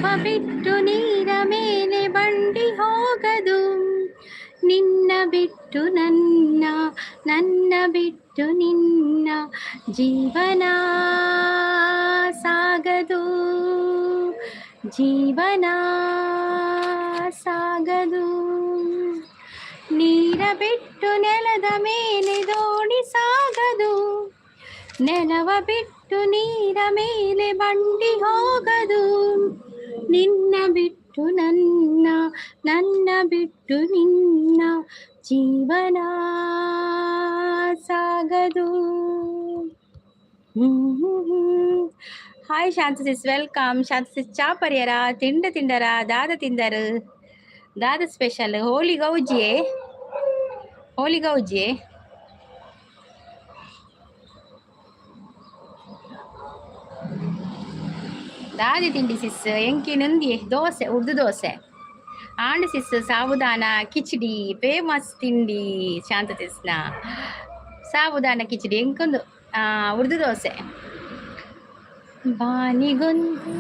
ನೆಲವ ಬಿಟ್ಟು ನೀರ ಮೇಲೆ ಬಂಡಿ ಹೋಗದು, ನಿನ್ನ ಬಿಟ್ಟು ನನ್ನ, ನನ್ನ ಬಿಟ್ಟು ನಿನ್ನ ಜೀವನ ಸಾಗದು, ಜೀವನ ಸಾಗದು. ನೀರ ಬಿಟ್ಟು ನೆಲದ ಮೇಲೆ ದೋಣಿ ಸಾಗದು, ನೆಲವ ಬಿಟ್ಟು ನೀರ ಮೇಲೆ ಬಂಡಿ ಹೋಗದು, ನಿನ್ನ ಬಿಟ್ಟು ನನ್ನ, ನನ್ನ ಬಿಟ್ಟು ನಿನ್ನ ಜೀವನ ಸಾಗದು. ಹಾಯ್ ಶಾಂತಿ ಸಿಸ್, ವೆಲ್ಕಮ್. ಶಾಂತಿ ಸಿಸ್ ಚಾ ಪರಿಯರ, ತಿಂಡರ, ದಾದ ತಿಂದರು, ದಾದ ಸ್ಪೆಷಲ್ ಹೋಳಿ ಗೌಜಿಯೇ, ಹೋಳಿ ಗೌಜಿಯೇ. ದಾದಿ ತಿಂಡಿ ಸಿಸ್, ಎಂಕಿ ನಂದಿ ದೋಸೆ, ಉರ್ದು dosa. And sis sabudana khichdi famous ತಿಂಡಿ ಶಾಂತ ಸಿಸ್ನ. ಸಾಬುದಾನ ಕಿಚಡಿ ಎಂಕೊಂದು ಉರ್ದು ದೋಸೆ. ಬಾನಿಗೊಂದು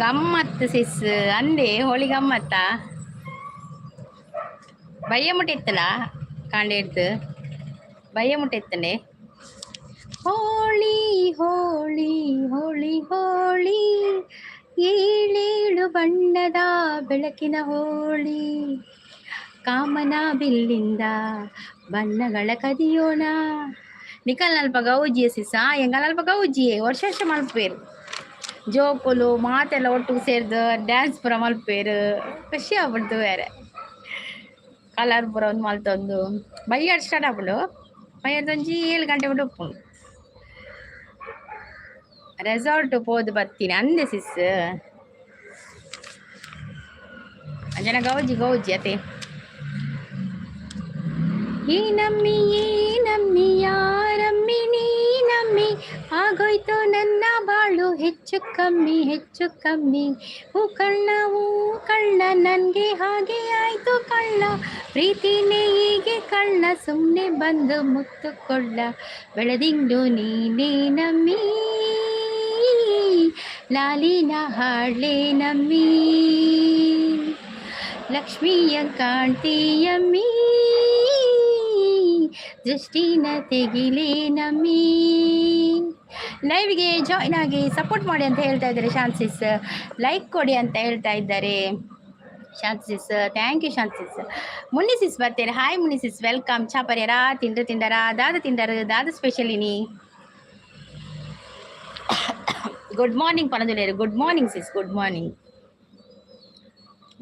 ಗಮ್ಮತ್ತು ಸಿಸ್, ಅಂದೆ ಹೋಳಿ ಗಮ್ಮತ್ತ. ಬಯ್ಯ ಮುಟ್ಟಿತ್ತಲ್ಲ ಕಾಂಡೆ ಇಡ್ದು, ಬಯ್ಯ ಮುಟ್ಟಿತ್ತಂಡೆ. ಹೋಳಿ ಹೋಳಿ ಹೋಳಿ ಹೋಳಿ, ಏಳೇಳು ಬಣ್ಣದ ಬೆಳಕಿನ ಹೋಳಿ, ಕಾಮನ ಬಿಲ್ಲಿಂದ ಬಣ್ಣಗಳ ಕದಿಯೋಣ. ನಿಕಲ್ ನಲ್ಪ ಗೌಜಿಯ ಸಿಸ, ಎಂಗಲ್ ಅಲ್ಪ ಗೌಜಿಯೇ ವರ್ಷ ವರ್ಷ ಮಲ್ಪೇರು. ಜೋಕುಲು ಮಾತೆಲ್ಲ ಒಟ್ಟಿಗೆ ಸೇರಿದು ಡ್ಯಾನ್ಸ್ ಪುರ ಮಲ್ಪೇರು, ಖುಷಿ ಆಗ್ಬಿಡ್ತು. ಬೇರೆ ಕಲರ್ ಪುರ ಒಂದು ಮಲ್ತೊಂದು ಬೈಯಾಡ್ ಸ್ಟಾರ್ಟ್ ಆಗ್ಬಿಡು. ಬೈಯಾಡ್ದೊಂಜಿ 7 ಗಂಟೆ ಬಿಟ್ಟು ಉಪ್ಪುಂಡು. ರೆಸಾರ್ಟ್ ಪೋದು ಬರ್ತೀನಿ ಅಂದೆ ಸಿಸ್. ಅಂಜನ ಗೌಜಿ ಗೌಜಿ ಅತೆ. ಈ ನಮ್ಮಿ ಯಾರಮ್ಮಿ ನೀ ನಮ್ಮಿ, ಆಗೋಯ್ತು ನನ್ನ ಬಾಳು ಹೆಚ್ಚು ಕಮ್ಮಿ ಹೆಚ್ಚು ಕಮ್ಮಿ. ಹೂ ಕಳ್ಳ ನನ್ಗೆ ಹಾಗೆ ಆಯ್ತು ಕಳ್ಳ, ಪ್ರೀತಿನೇ ಹೀಗೆ ಕಳ್ಳ, ಸುಮ್ಮನೆ ಬಂದು ಮುತ್ತು ಕೊಳ್ಳ. ಬೆಳೆದಿಂಡು ನೀನೇ ನಮ್ಮಿ, ಲಾಲಿನ ಹಾಡ್ಲೆ ನಮ್ಮಿ, ಲಕ್ಷ್ಮಿಯ ಕಾಣ್ತೀಯಮ್ಮಿ, ದೃಷ್ಟಿನ ತೆಗಿಲೇ ನಮ್ಮಿ. ಲೈವ್ಗೆ ಜಾಯ್ನ್ ಆಗಿ ಸಪೋರ್ಟ್ ಮಾಡಿ ಅಂತ ಹೇಳ್ತಾ ಇದ್ದಾರೆ ಶಾಂತ್ ಸಿಸ್. ಲೈಕ್ ಕೊಡಿ ಅಂತ ಹೇಳ್ತಾ ಇದ್ದಾರೆ Shanth sis. Thank you Shanth sis. Munni sis ಬರ್ತಾರೆ. Hi Munni sis, welcome. ಚಾ ಪರಿಯರ, ತಿಂಡರ, ದಾದ ತಿಂದರು, ದಾದ ಸ್ಪೆಷಲ್ ಇನಿ. ಗುಡ್ ಮಾರ್ನಿಂಗ್ ಪನದುಲೇರು, good morning sis, good morning.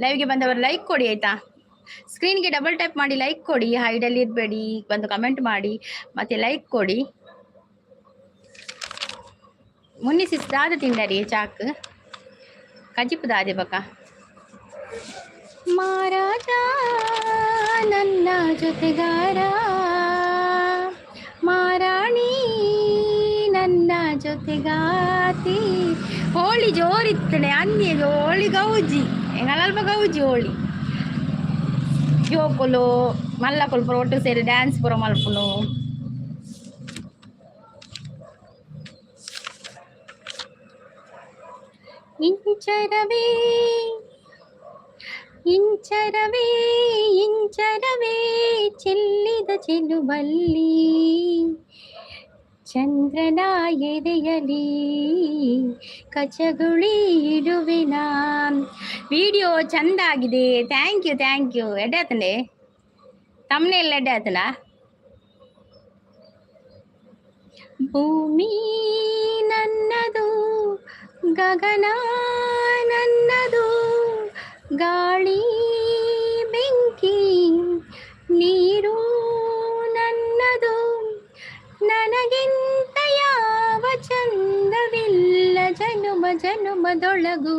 ಲೈವ್ಗೆ ಬಂದವರು ಲೈಕ್ ಕೊಡಿ ಆಯ್ತಾ. ಸ್ಕ್ರೀನ್ಗೆ ಡಬಲ್ ಟ್ಯಾಪ್ ಮಾಡಿ ಲೈಕ್ ಕೊಡಿ, ಹೈಡಲ್ಲಿ ಇರಬೇಡಿ, ಬಂದು ಕಮೆಂಟ್ ಮಾಡಿ ಮತ್ತೆ ಲೈಕ್ ಕೊಡಿ. ಮುನ್ನಿ ಸಿಸ್ ದಾದ ತಿಂಡರಿ ಚಾಕ್ ಕಜಿಪು ದಾದೆ ಬಕ. ಮಾರಾಟ ನನ್ನ ಜೊತೆಗಾರ, ಮಾರಾಣಿ ನನ್ನ ಜೊತೆಗಾತಿ. ಹೋಳಿ ಜೋರಿತ್ತನೆ ಅಂದಿಗೆ ಹೋಳಿ ಗೌಜಿ, ಎಂಗಲ್ಪ ಗೌಜಿ ಹೋಳಿ. ಜೋಕುಲು ಮಲ್ಲಕುಲು ಪುರ ಒಟ್ಟು ಸೇರಿ ಡ್ಯಾನ್ಸ್ ಪುರ ಮಲ್ಪುನು. ಇಂಚರವೇ ಇಂಚರವೇ ಇಂಚರವೇ ಚೆಲ್ಲಿದ ಚೆಲುವಲ್ಲಿ, ಚಂದ್ರನ ಎದೆಯಲಿ ಕಚಗುಳಿ ಇಡುವೆನ. ವಿಡಿಯೋ ಚಂದ ಆಗಿದೆ, ಥ್ಯಾಂಕ್ ಯು ಥ್ಯಾಂಕ್ ಯು. ಎಡ್ಡೆ ಆತಂಡೆ ತಮ್ಮನೆ ಎಲ್ಲ ಎಡ್ಡೆ ಆತನ. ಭೂಮಿ ನನ್ನದು, ಗಗನ ನನ್ನದು, ಗಾಳಿ ಬೆಂಕಿ ನೀರು ನನ್ನದು, ನನಗಿಂತ ಯಾವ ಚಂದವಿಲ್ಲ ಜನುಮ ಜನುಮದೊಳಗು.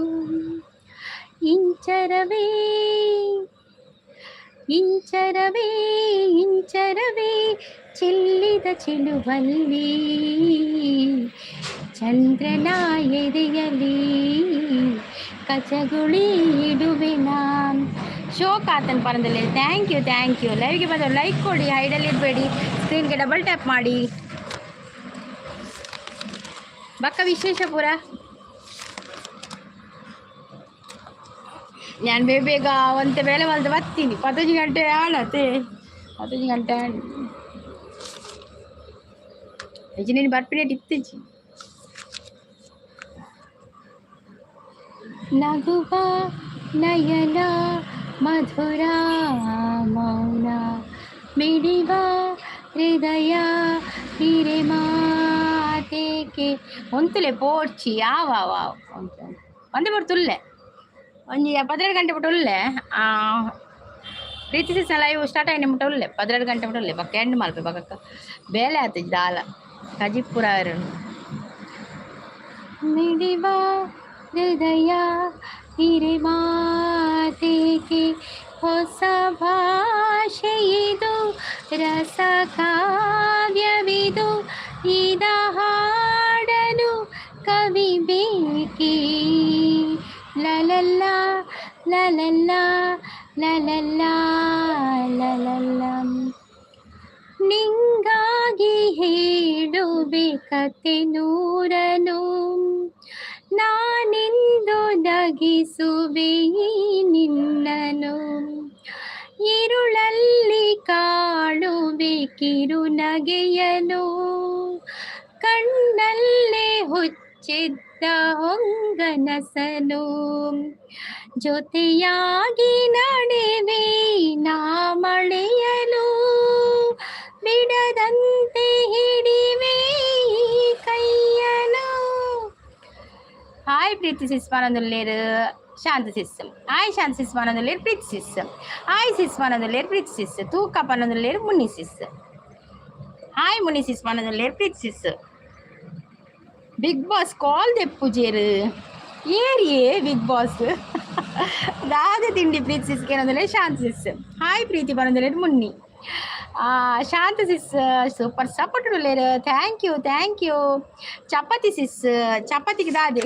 ಇಂಚರವೇ ಇಂಚರವೇ ಇಂಚರವೇ ಚೆಲ್ಲಿದ ಚೆಲುವಲ್ಲಿ, ಚಂದ್ರನ ಎದೆಯಲಿ ಕಚಗುಳಿ ಇಡುವೆನ. ಶೋಕ್ ಆತನ್ ಪರದಲ್ಲಿ. Thank you thank you. ಲೈವ್ಗೆ ಬಂದವರು ಲೈಕ್ ಕೊಡಿ, ಹೈಡಲ್ಲಿ ಇರಬೇಡಿ, ಸ್ಕ್ರೀನ್ಗೆ ಡಬಲ್ ಟ್ಯಾಪ್ ಮಾಡಿ. ಬಕ್ಕ ವಿಶೇಷ ಪೂರ ನಾನು ಬೇಗ ಒಂತೆ ಬೇಳೆ ಮಲ್ದು ಬರ್ತೀನಿ 15 ಗಂಟೆ ಆಳತೆ 15 ಗಂಟೆ ನೀನು ಬರ್ಪಿನೇಟ್ ಇತ್ತೀಚಿ ನಗುವ ನಯನ ಮಧುರ ಮೌನ ಮಿಡಿವ ಹೃದಯ ಹಿರೆ ಮಾತೇಕೆ ಒಂತುಲೆ ಪೋಡ್ಚಿ ಒಂದೇ ಬರ್ತುಲ್ಲೆ ಒಂಜಿ 12 ಗಂಟೆ ಬಿಟ್ಟು ಉಲ್ಲೆ ಪ್ರೀತಿ ಸೀಸನ್ ಲೈವ್ ಸ್ಟಾರ್ಟ್ ಆಯ್ತು ಬಿಟ್ಟು ಉಲ್ಲೆ 12 ಗಂಟೆ ಬಿಟ್ಟು ಉಲ್ಲೆ ಬಕ್ಕ ಎಂಡ್ ಮಲ್ಪೆ ಬಕ್ಕ ಬೇಲೆ ಆತಜಿ ದಾಲ ಕಜಿಪುರ ಮಿಡಿವ ಹೃದಯ ಹಿರೆ ಮಾತೇಕೆ ಹೊಸ ಭಾಷೆಯಿದು ರಸ ಕಾವ್ಯವಿದು ಇದ ಹಾಡಲು ಕವಿ ಬೇಕಿ ಲಲಲ್ಲ ಲಲಲ್ಲ ಲಲಲ್ಲ ಲಲಲ್ಲ ನಿಂಗಾಗಿ ಹೇಳುವೆ ಕತೆ ನೂರನು ನಾನಿಂದು ನಗಿಸುವೆ ನಿನ್ನನು ഇരുളಲ್ಲಿ ಕಾಣುವೆ ಕಿರು ನಗೆಯನು ಕಣ್ಣಲ್ಲೇ ಹುಚ್ಚಿದ್ದ ಹೊಂಗನಸನು ಜೊತೆಯಾಗಿ ನಡೆವೆ ನಾ ಮಳೆಯಲು ಬಿಡದಂತೆ ಹಿಡಿವೆ ಕೈಯನು ಹಾಯ್ ಪ್ರೀತಿ ಸಿಸ್ಮಾನಂದುಲ್ಲೇರು ಶಾಂತ ಸಿಸ್ಸಂ ಹಾಯ್ ಶಾಂತ ಸಿಸ್ಮಾನಂದುಲ್ಲೇರು ಪ್ರೀತಿ ಸಿಸ್ಸಂ ಹಾಯ್ ಸಿಸ್ಮಾನಂದುಲ್ಲೇರು ಪ್ರೀತಿ ಸಿಸ್ ತೂಕ ಪನ್ನಂದುಲ್ಲೇರು ಮುನ್ನಿ ಸಿಸ್ ಹಾಯ್ ಮುನ್ನಿ ಸಿಸ್ಮಾನಂದುಲ್ಲೇರು Preethi sis big boss call ದೆಪ್ಪುಜೇರು ಏರಿಯೇ ಬಿಗ್ ಬಾಸ್ ದಾದ ತಿಂಡಿ ಪ್ರೀತಿ ಸಿಸ್ಗೆ ಅನ್ನೋದಲ್ಲೇ ಶಾಂತ ಸಿಸ್ ಹಾಯ್ ಪ್ರೀತಿ ಬನ್ನಂದುಲ್ಲೇರು Munni Shanta sis super support ಉಳ್ಳೇರು ಥ್ಯಾಂಕ್ ಯು ಚಪಾತಿ ಸಿಸ್ ಚಪಾತಿಗೆ ದಾದೆ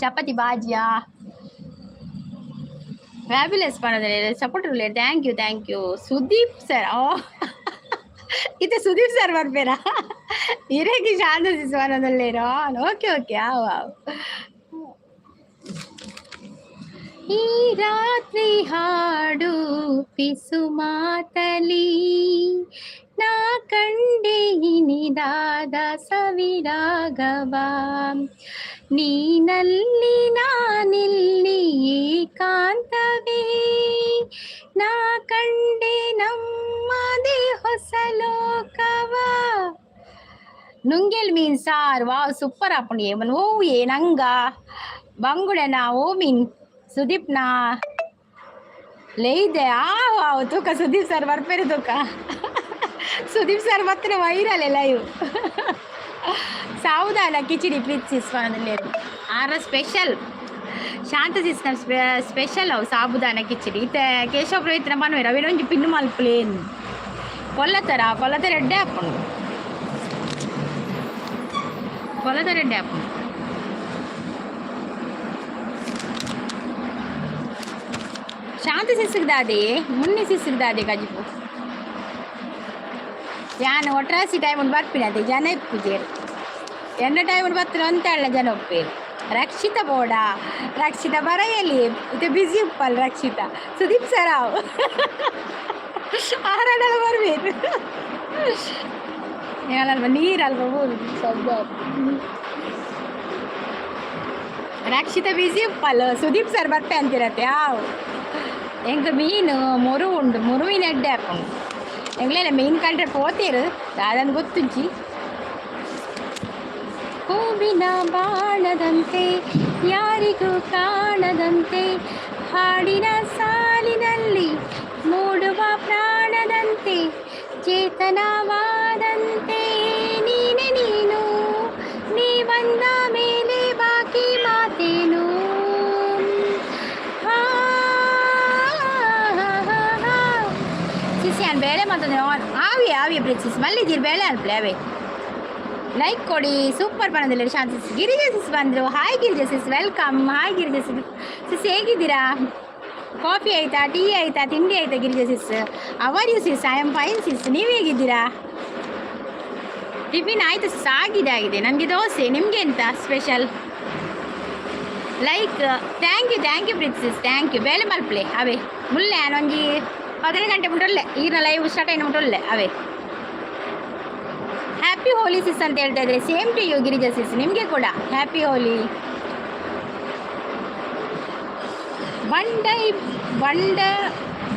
ಚಪಾತಿ ಬಾಜಿಯಾ ಫ್ಯಾಬ್ಯುಲಸ್ ಬನ್ನಂದುಲ್ಲೇರು ಸಪೋರ್ಟ್ ಉಳ್ಳೇರು ಥ್ಯಾಂಕ್ ಯು ಸುದೀಪ್ ಸರ್ ಇದು ಸುದೀಪ್ ಸರ್ ಬರ್ಬೇರಾ ಇರೇಗಿ ಶಾಂತ ಸಿಸ್ ಬನ್ನಂದುಲ್ಲೇರು ಓಕೆ ಈ ರಾತ್ರಿ ಹಾಡು ಪಿಸು ಮಾತಲಿ ನಾ ಕಂಡೆ ಇನಿದಾದ ಸವಿರಾಗವ ನೀನಲ್ಲಿ ನಾನಿಲ್ಲಿ ಏಕಾಂತವೇ ನಾ ಕಂಡೆ ನಮ್ಮದೇ ಹೊಸ ಲೋಕವ ನುಂಗೆಲ್ ಮೀನ್ ಸಾರ್ ವಾವ್ ಸೂಪರ್ ಆಪುಂಡು ಏಮನ್ ಓ ಏನಂಗ ಬಂಗುಡೆನ ಓ ಮೀನ್ ಸುದೀಪ್ನ ಲೇಯ್ದೆ ತೂಕ ಸುದೀಪ್ ಸರ್ ಬರ್ಪೇರು ತೂಕ ಸುದೀಪ್ ಸರ್ ಬರ್ತಾರೆ ವೈರಲ್ ಲೈವ್ ಸಾವುದಾನ ಕಿಚಡಿ ಪ್ರೀತಿ ಸಿಸ್ವಾನದಲ್ಲೇರು ಆರ ಸ್ಪೆಷಲ್ ಶಾಂತ ಸಿಸ್ನ ಸ್ಪೆಷಲ್ ಅವು ಸಾಬುದಾನ ಕಿಚಡಿ ಇತ್ತೆ ಕೇಶವ ಪ್ರಯತ್ನ ಮನ್ವೇರು ಅವೇನೊಂಜಿ ಪಿನ್ನು ಮಲ್ಪಲೇನು ಕೊಲ್ಲತರ ಎಡ್ಡೆ ಹಾಕೊಂಡು ಶಾಂತಿ ಸಿಸಿಗ್ದಾದೆ ಮುನ್ನಿ ಸಿಸಿಗ್ದಾದೆ ಗಜಿಪು ಯಾನು ಒಟ್ರಾಸಿ ಟೈಮ್ ಉಂಡು ಬರ್ಪಿನದೆ ಜನ ಇಪ್ಪುಜೇರು ಎನ್ನ ಟೈಮ್ ಉಂಡು ಬರ್ತಾರೆ ಅಂತ ಹೇಳ ಜನ ಒಪ್ಪೇರು ರಕ್ಷಿತ ಬೋಡ ರಕ್ಷಿತ ಬರೆಯಲಿ ಇದು ಬಿಸಿ ಉಪ್ಪಲ್ಲ ರಕ್ಷಿತ ಸುದೀಪ್ ಸರಾವ್ ಆರಾಡಲು ಬರ್ಬೇಕು ಹೇಳಲ್ವ ನೀರಲ್ವ ಊರು ಶಬ್ದ ರಕ್ಷಿತ ಬಿಸಿ ಉಪ್ಪಲ್ಲ ಸುದೀಪ್ ಸರ್ ಬರ್ತೆ ಅಂತಿರತ್ತೆ ಎಂಗ ಮೀನು ಮೊರು ಉಂಡು ಮುರುವಿನ ಎಡ್ಡೆ ಹಾಕೊಂಡು ಎಂಗ್ಲೇನ ಮೀನು ಕಂಡ್ರೆ ಪೋತೀರು ಅದನ್ನು ಗೊತ್ತುಂಚಿ ಹೂವಿನ ಬಾಣದಂತೆ ಯಾರಿಗೂ ಕಾಣದಂತೆ ಹಾಡಿನ ಸಾಲಿನಲ್ಲಿ ಮೂಡುವ ಪ್ರಾಣದಂತೆ ಚೇತನವಾದಂತೆ ನೀನು ನೀ ಬಂದ ಮೇಲೆ ಬಾಕಿ ಮಾತೇನು ಸಿಸಿ ಬೇಳೆ ಮಾತಾಡ ಆವಿಯ ಪ್ರೀತಿಸಿ ಮಲ್ಲಿದ್ದೀರಿ ಬೇಳೆ ಅನ್ಪ್ಲೆ ಅವೇ ಲೈಕ್ ಕೊಡಿ ಸೂಪರ್ ಬಂದಿಲ್ಲ ಶಾಂತಿ ಸಿಸ್ ಗಿರಿಜಾ ಸಿಸ್ ಬಂದರು hi Girija sis welcome hi Girija sis ಹೇಗಿದ್ದೀರಾ ಕಾಫಿ ಆಯಿತಾ ಟೀ ಆಯಿತಾ ತಿಂಡಿ ಆಯಿತಾ Girija sis how are you sis I am fine sis ನೀವು ಹೇಗಿದ್ದೀರಾ ಟಿಫಿನ್ ಆಯಿತು ಆಗಿದೆ ನನಗೆ ದೋಸೆ. ನಿಮಗೆ ಎಂತ special? Like thank you princess, thank you. ಬೇಲೆ ಮಲ್ಪ್ಲೆ ಅವೇ ಮುಲ್ಲೆ ಒಂಜಿ 15 ಗಂಟೆ ಮುಟ್ಟೊಲ್ಲೆ ಈಗಿನ ಲೈವ್ ಸ್ಟಾರ್ಟ್ ಆಯ್ತು ಮುಟ್ಟೊಲ್ಲೆ ಅವೇ. ಹ್ಯಾಪಿ ಹೋಲಿ ಸಿಸ್ ಅಂತ ಹೇಳ್ತಾ ಇದ್ದಾರೆ. ಸೇಮ್ ಟು ಯು ಗಿರಿಜಾ ಸಿಸ್, ನಿಮಗೆ ಕೂಡ ಹ್ಯಾಪಿ ಹೋಲಿ.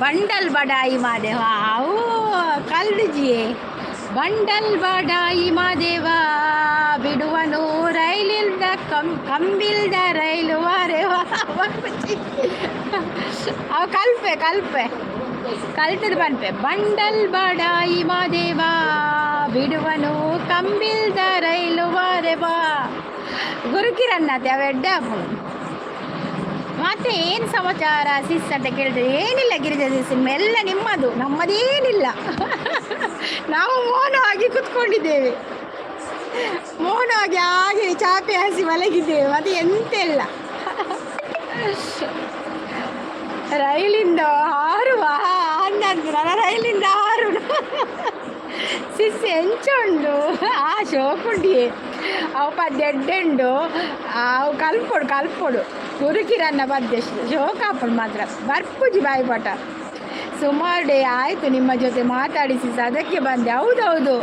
ಬಂಡಲ್ ಬಡಾಯಿ ಮಾದೇವ ಅವು ಕಲ್ದಿಜಿಯೇ. ಬಂಡಲ್ ಬಡಾಯಿ ಮಾದೇವ ಬಿಡುವನು ರೈಲಿಲ್ದ ಕಂಬಿಲ್ದ ರೈಲು ವಾರೇವ. ಅವು ಕಲ್ಪೆ ಕಲ್ತದ ಬನ್ಪೆ. ಬಂಡಲ್ ಬಡಾಯಿ ಮಾದೇವ ಬಿಡುವನು ಕಂಬಿಲ್ದ ರೈಲು ವಾರೇವ. ಗುರುಕಿರನ್ನತೆ ಅವ ಎಡ್ಡೆ ಹಾಪುನು. ಮತ್ತೆ ಏನು ಸಮಾಚಾರ ಸಿಸ್ ಅಂತ ಕೇಳಿದ್ರೆ ಏನಿಲ್ಲ ಗಿರಿಜಾ ಸಿಸ್, ಎಲ್ಲ ನಿಮ್ಮದು, ನಮ್ಮದೇನಿಲ್ಲ. ನಾವು ಮೌನವಾಗಿ ಕುತ್ಕೊಂಡಿದ್ದೇವೆ, ಮೌನವಾಗಿ ಹಾಗೆ ಚಾಪೆ ಹಾಸಿ ಮಲಗಿದ್ದೇವೆ, ಮತ್ತೆ ಎಂತೆಲ್ಲ. ರೈಲಿಂದ ಹಾರುವ ಅನ್ನಂದ್ರೆ ರೈಲಿಂದ ಹಾರು ಸಿಸ್ ಎಂಚುಂಡು ಆ ಶೋಕುಂಡಿಯೇ ಅವು ಪದ್ದೆಡ್ಡೆಂಡು ಅವು ಕಲ್ಪೊಡು ಗುರುಕಿರನ್ನ ಪದ್ಯ ಶೋಕಾಪುಡು ಮಾತ್ರ ಬರ್ಪುಜಿ ಬಾಯಿಪಾಠ. ಸುಮಾರು ಡೇ ಆಯಿತು ನಿಮ್ಮ ಜೊತೆ ಮಾತಾಡಿ ಸಿಸ್, ಅದಕ್ಕೆ ಬಂದೆ. ಹೌದೌದು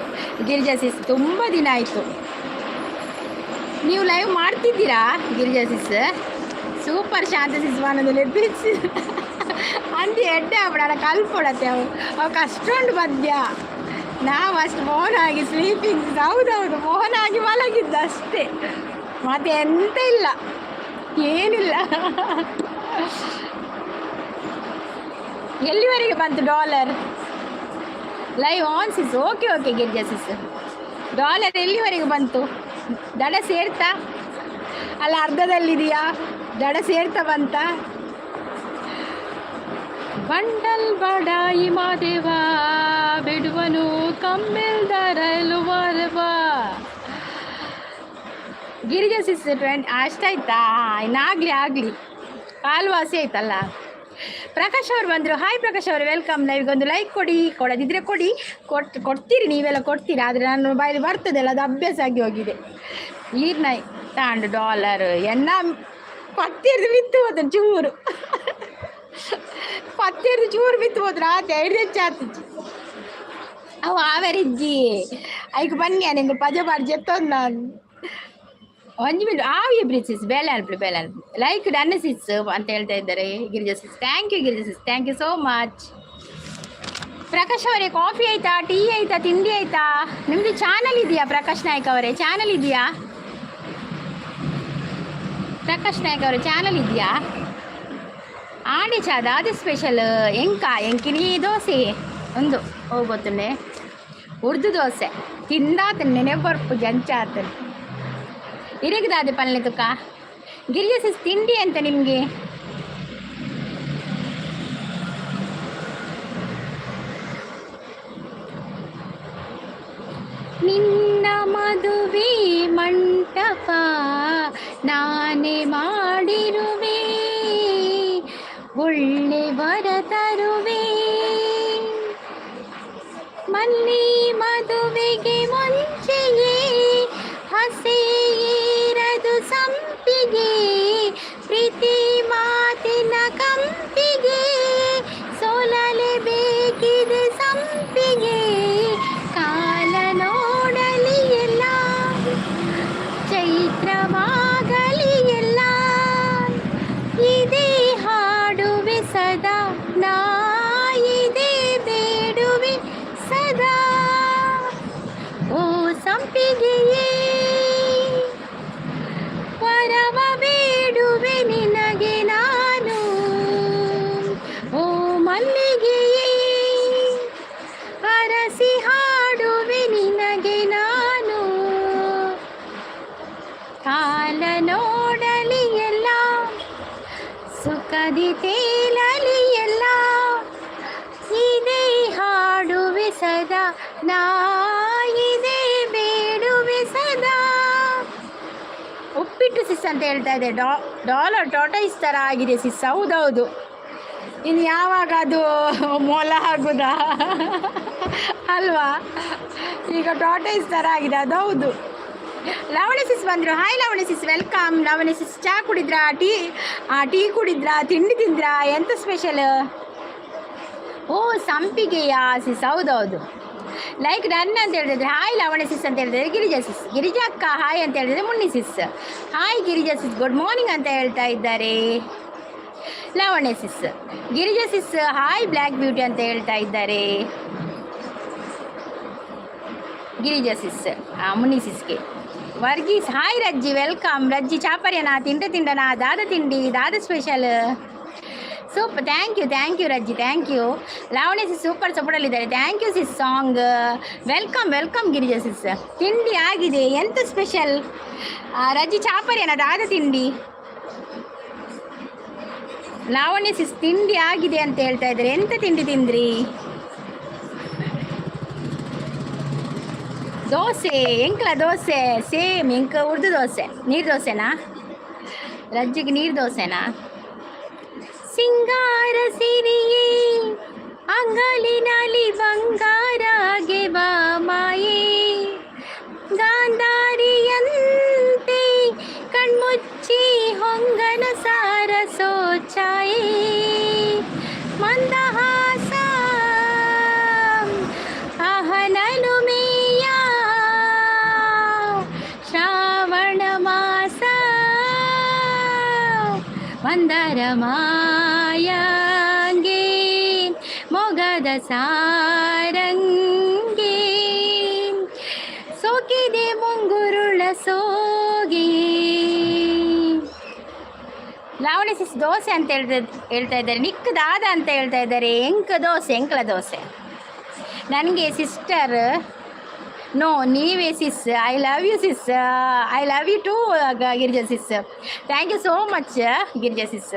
ಗಿರಿಜಾ ಸಿಸ್, ತುಂಬ ದಿನ ಆಯಿತು. ನೀವು ಲೈವ್ ಮಾಡ್ತಿದ್ದೀರಾ ಗಿರಿಜಾ ಸಿಸ್? ಸೂಪರ್ ಶಾಂತ ಸಿಸ್ ಮನದಲ್ಲಿ ಎಬ್ಬಿಸಿ ಅಂತ ಎಡ್ಡೆ ಆಗ್ಬಿಡ ಕಲ್ಪೊಡತ್ತೆ ಅವಕ್ಕೆ ಅಷ್ಟೊಂದು ಪದ್ಯ. ನಾವು ಅಷ್ಟು ಮೌನಾಗಿ ಸ್ಲೀಪಿಂಗ್. ಹೌದೌದು ಮೌನಾಗಿ ಮಲಗಿದ್ದ ಅಷ್ಟೇ, ಮತ್ತೆ ಎಂತ ಇಲ್ಲ, ಏನಿಲ್ಲ. ಎಲ್ಲಿವರೆಗೆ ಬಂತು dollar? Live on sis. Okay Girija sis, dollar ಎಲ್ಲಿವರೆಗೆ ಬಂತು? ದಡ ಸೇರ್ತಾ ಅಲ್ಲ ಅರ್ಧದಲ್ಲಿದೆಯಾ? ದಡ ಸೇರ್ತಾ ಬಂತ? ಬಂಡಲ್ ಬಡಾಯಿ ಮಾದೇವ ಬಿಡುವನು ಕಂಬಿಲ್ದ ರೈಲು ವಾರೇವ. ಗಿರಿಜಾ ಸಿಸ್ 20 ಅಷ್ಟಾಯ್ತಾ? ಇನ್ನಾಗಲಿ ಕಾಲ್ವಾಸಿ ಆಯ್ತಲ್ಲ. ಪ್ರಕಾಶ್ ಅವರು ಬಂದರು. ಹಾಯ್ ಪ್ರಕಾಶ್ ಅವರು, ವೆಲ್ಕಮ್. ಲೈವ್ಗೊಂದು ಲೈಕ್ ಕೊಡಿ, ಕೊಡದಿದ್ರೆ ಕೊಡ್ತೀರಿ, ನೀವೆಲ್ಲ ಕೊಡ್ತೀರಿ. ಆದರೆ ನನ್ನ ಬಾಯಲ್ಲಿ ಬರ್ತದಲ್ಲ, ಅದು ಅಭ್ಯಾಸ ಆಗಿ ಹೋಗಿದೆ. ಈರ್ನೈ ತಾಂಡು ಡಾಲರ್ ಎನ್ನ ಪತ್ತಿರ್ದು ಬಿತ್ತು ಹೋದ ಚೂರು, ಪತ್ತಿರ್ದು ಚೂರು ಬಿತ್ತು ಹೋದ್ರೆ ಆತ ಹೆಚ್ಚಾತಿಜ್ಜಿ ಅವು ಆವರಿಜ್ಜಿ ಐಕ್ ಬನ್ನಿ ನಿಂಗೆ ಪಜ ಬಾಡ್ಜಿ ಎತ್ತೊಂದು ನಾನು 1 ಮಿನಿಟ್ ಆವಿಯ ಬ್ರಿಸಿಸ್ ಬೇಲೆ ಅಲ್ಪಿ ಲೈಕ್ ಡನ್ ಸಿಸ್ ಅಂತ ಹೇಳ್ತಾ ಇದ್ದಾರೆ Girija sis. Thank you Girija sis, thank you so much. Prakash ಅವರೇ, ಕಾಫಿ ಆಯಿತಾ, ಟೀ ಆಯಿತಾ, ತಿಂಡಿ ಆಯಿತಾ? ನಿಮ್ಮದು ಚಾನಲ್ ಇದೆಯಾ ಪ್ರಕಾಶ್ ನಾಯ್ಕ ಅವರೇ? ಚಾನಲ್ ಇದೆಯಾ ಪ್ರಕಾಶ್ ನಾಯ್ಕ ಅವರೇ? ಚಾನಲ್ ಇದೆಯಾ? ಆಡಿ ಚಾದ ಅದು ಸ್ಪೆಷಲ್ ಎಂಕಿನಿ ದೋಸೆ ಒಂದು ಹೋಗೋತುಂಡೆ ಉರ್ದು ದೋಸೆ ತಿಂದಾತ ನೆನೆ ಬರ್ಪು ಜಂಚಾತ ಇರಗದಾದೆ ಪಲ್ಲೆ ತುಕ. ಗಿರಿಜಾ ಸಿಸ್ ತಿಂಡಿ ಅಂತ ನಿಮಗೆ? ನಿನ್ನ ಮದುವೆ ಮಂಟಪ ನಾನೇ ಮಾಡಿರುವೆ, ಒಳ್ಳೆ ವರ ತರುವೆ, ಮಲ್ಲಿ ಮದುವೆಗೆ ಮುಂಚೆಯೇ ಹಸೆಯಿರದು ಸಂಪಿಗೆ, ಪ್ರೀತಿ ಮಾತಿನ ಕಂಪಿಗೆ ಸೋಲಲೇಬೇಕಿದೆ ಸಂಪಿಗೆ, ಕಾಲ ನೋಡಲಿ ಎಲ್ಲ ಚೈತ್ರವಾಗಲಿ ಎಲ್ಲ, ಇದೇ ಹಾಡುವೆ ಸದಾ ನಾ, ಇದೇ ಬೇಡುವೆ ಸದಾ. ಓ ಸಂಪಿಗೆಯೇ ವರವ ಬೇಡುವೆ ನಿನಗೆ ನಾನು, ಓ ಮಲ್ಲಿಗೆಯೇ ಅರಸಿ ಹಾಡುವೆ ನಿನಗೆ ನಾನು, ಕಾಲ ನೋಡಲಿ ಎಲ್ಲ ಸುಖದಿ ತೇಲಲಿ ಎಲ್ಲ, ಇದೇ ಹಾಡುವೆ ಸದಾ ನಾ, ಇದೇ ಬೇಡುವೆ ಸದಾ. ಉಪ್ಪಿಟ್ಟು ಸಿಸ್ ಅಂತ ಹೇಳ್ತಾ ಇದೆ. ಡಾಲರ್ ಟಾಟೈಸ್ ಥರ ಆಗಿದೆ ಸಿಸ್. ಹೌದೌದು, ಇನ್ನು ಯಾವಾಗ ಅದು ಮೊಲ ಆಗುದಾ ಅಲ್ವಾ? ಈಗ ಟಾಟೈಸ್ ಥರ ಆಗಿದೆ, ಅದು ಹೌದು. ಲವಣಿ ಸಿಸ್ ಬಂದರು. ಹಾಯ್ ಲವಣಿ ಸಿಸ್, ವೆಲ್ಕಮ್. ಲವಣಿ ಸಿಸ್, ಚಹಾ ಕುಡಿದ್ರಾ? ಟೀ ಕುಡಿದ್ರಾ? ತಿಂಡಿ ತಿಂದ್ರಾ? ಎಂತ ಸ್ಪೆಷಲ್? ಓ ಸಂಪಿಗೆಯಾ ಸಿಸ್? ಹೌದೌದು. ಲೈಕ್ ಡನ್ ಅಂತ ಹೇಳಿದ್ರೆ ಹಾಯ್ ಲವಣಿ ಸಿಸ್ ಅಂತ ಹೇಳಿದ್ರೆ ಗಿರಿಜಾ ಸಿಸ್. ಗಿರಿಜಾ ಅಕ್ಕ ಹಾಯ್ ಅಂತ ಹೇಳಿದ್ರೆ Munni sis. Hi Girija sis, good morning ಅಂತ ಹೇಳ್ತಾ ಇದ್ದಾರೆ Lavani sis. Girija sis hi black beauty ಅಂತ ಹೇಳ್ತಾ ಇದ್ದಾರೆ ಗಿರಿಜಾ ಸಿಸ್. ಮುನ್ನಿ ಸಿಸ್ಗೆ. Varghese hi Rajji, welcome. ರಜ್ಜಿ ಚಾಪರ್ಯನಾ? ತಿಂಡನಾ? ದಾದ special. Super, thank you Rajji, thank you. Lavani sis super ಸಪೋರ್ಟಲ್ಲಿದ್ದಾರೆ, thank you sis. Song welcome Girija sis. ತಿಂಡಿ ಆಗಿದೆ, ಎಂತ ಸ್ಪೆಷಲ್? ರಜ್ಜಿ ಚಾಪರ್ಯನಾ? ದಾದ ತಿಂಡಿ. ಲಾವಣ್ಯ ಸಿಸ್ ತಿಂಡಿ ಆಗಿದೆ ಅಂತ ಹೇಳ್ತಾ ಇದ್ದಾರೆ. ಎಂತ ತಿಂಡಿ ತಿಂದ್ರಿ? ದೋಸೆ. ಎಂಕ್ಲ ದೋಸೆ ಸೇಮ್ ಎಂಕ ಉರ್ದು ದೋಸೆ. ನೀರು ದೋಸೆನಾ ರಜ್ಜಿಗೆ? ನೀರು ದೋಸೆನಾ? ಸಿಂಗಾರ ಸಿರಿಯೇ ಅಂಗಲಿನಲ್ಲಿ ಬಂಗಾರಾಗೆ ಬಾ ಮಾಯೇ, ಗಾಂಧಾರಿಯಂತೆ ಕಣ್ಮುಚ್ಚಿ ಹೊಂಗನ ಸಾರ ಸೋಚಾಯೇ, ಮಂದಹಾಸ ಆಹನಲು ಮೇಯ ಶ್ರಾವಣ ಮಾಸ ಮಂದರ ಮಾಯಾಂಗೆ ಮೊಗದ ಸಾರಂಗೆ ಸೋಕಿದೆ ಮುಂಗುರುಳ ಸೋಗೆ. ಲಾವಣಿ ಸಿಸ್ ದೋಸೆ ಅಂತ ಹೇಳ್ತಾ ಇದ್ದಾರೆ. ನಿಕ್ ದಾದ ಅಂತ ಹೇಳ್ತಾ ಇದ್ದಾರೆ. ಎಂಕ್ಲ ದೋಸೆ. ನನಗೆ ಸಿಸ್ಟರ್ ನೋ, ನೀವೇ sis. I love you sis. I love you too Girija sis. Thank you so much Girija sis.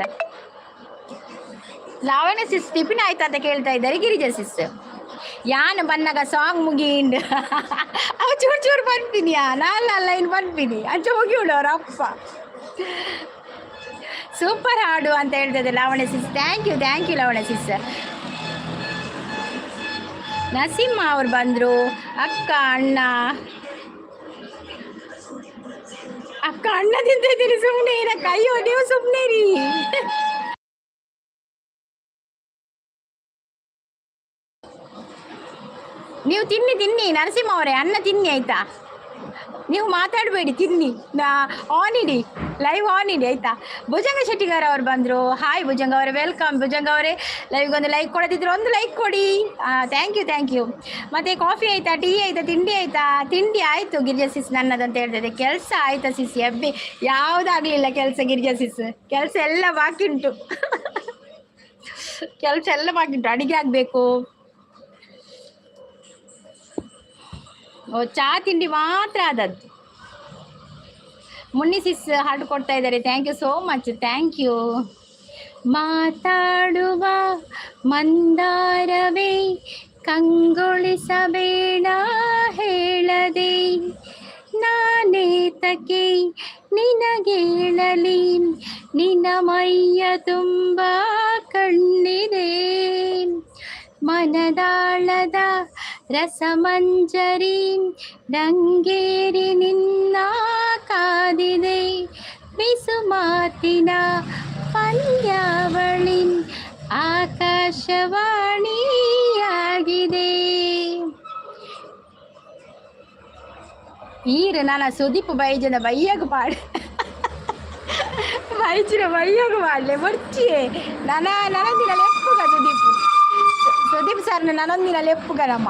Lavanya sis tiffin ಆಯ್ತು ಅಂತ ಕೇಳ್ತಾ ಇದ್ದಾರೆ ಗಿರಿಜಾ ಸಿಸ್. ಯಾನು ಬನ್ನಾಗ ಸಾಂಗ್ ಮುಗಿಂಡು ಅವ ಚೂರು ಬರ್ತೀನಿ. ನಾನಲ್ಲ ಇನ್ನು ಬರ್ತೀನಿ ಅಂಚೆ ಹೋಗಿ ಅವ್ರ ಅಪ್ಪ. ಸೂಪರ್ ಹಾಡು ಅಂತ ಹೇಳ್ತಾ Lavanya sis. Thank you Lavanya sis. Narasimha ಅವ್ರು ಬಂದರು. ಅಕ್ಕ ಅಣ್ಣ ತಿಂತಿದ್ದೀನಿ. ಸುಮ್ಮನೆ ಇರಕ್ಕ. ಅಯ್ಯೋ ನೀವು ಸುಮ್ಮನೆ ರೀ. ನೀವು ತಿನ್ನಿ ನರಸಿಂಹ ಅವರೇ, ಅನ್ನ ತಿನ್ನಿ ಆಯ್ತಾ? ನೀವು ಮಾತಾಡಬೇಡಿ, ತಿನ್ನಿ. ಆನ್ ಇಡಿ, ಲೈವ್ ಆನ್ ಇಡಿ ಆಯಿತಾ? ಭುಜಂಗ ಶೆಟ್ಟಿಗಾರ ಅವ್ರು ಬಂದರು. ಹಾಯ್ ಭುಜಂಗ ಅವರೇ, ವೆಲ್ಕಮ್. ಭುಜಂಗ ಅವರೇ ಲೈವ್ಗೊಂದು ಲೈಕ್ ಕೊಡೋದಿದ್ರು ಒಂದು ಲೈಕ್ ಕೊಡಿ. Thank you. ಮತ್ತು ಕಾಫಿ ಆಯಿತಾ? ಟೀ ಆಯಿತಾ? ತಿಂಡಿ ಆಯಿತಾ? ತಿಂಡಿ ಆಯಿತು ಗಿರಿಜಾ ಸಿಸ್ ನನ್ನದಂತ ಹೇಳ್ತಿದ್ದೆ. ಕೆಲಸ ಆಯಿತಾ ಸಿಸ್? ಎಬ್ಬೆ ಯಾವುದಾಗಲಿಲ್ಲ ಕೆಲಸ ಗಿರಿಜಾ ಸಿಸ್. ಕೆಲಸ ಎಲ್ಲ ಬಾಕಿ ಉಂಟು. ಅಡುಗೆ ಆಗಬೇಕು. ಚಹಾ ತಿಂಡಿ ಮಾತ್ರ ಆದದ್ದು. ಮುನ್ನಿ ಸಿಸ್ ಹಾಡು ಕೊಡ್ತಾ ಇದ್ದಾರೆ. Thank you so much. Thank you. ಮಾತಾಡುವ ಮಂದಾರವೇ ಕಂಗೊಳಿಸಬೇಡ ಹೇಳದೆ, ನಾನೇತಕ್ಕೆ ನಿನಗೇಳಲಿ, ನಿನ್ನ ಮೈಯ ತುಂಬ ಕಣ್ಣಿದೆ, ಮನದಾಳದ ರಸಮಂಜರಿ ರಂಗೇರಿ ನಿನ್ನ ಕಾದಿದೆ, ಬಿಸು ಮಾತಿನ ಪಂದ್ಯಾವಳಿ ಆಕಾಶವಾಣಿಯಾಗಿದೆ. ಈರು ನಾನು ಸುದೀಪ್ ಬೈಜನ ಬೈಯಾಗ ಪಾಡು ಬೈಚಿನ ಬೈಯಾಗ ಮಾಡಲೆ ಬರ್ಚಿಯೇ ನನಂದಿನ ಲೆಪ್ಪುಗ ಸುದೀಪ್ ಸರ್ನ ನನಂದಿನ ಲೆಪ್ಪುಗನಮ್ಮ.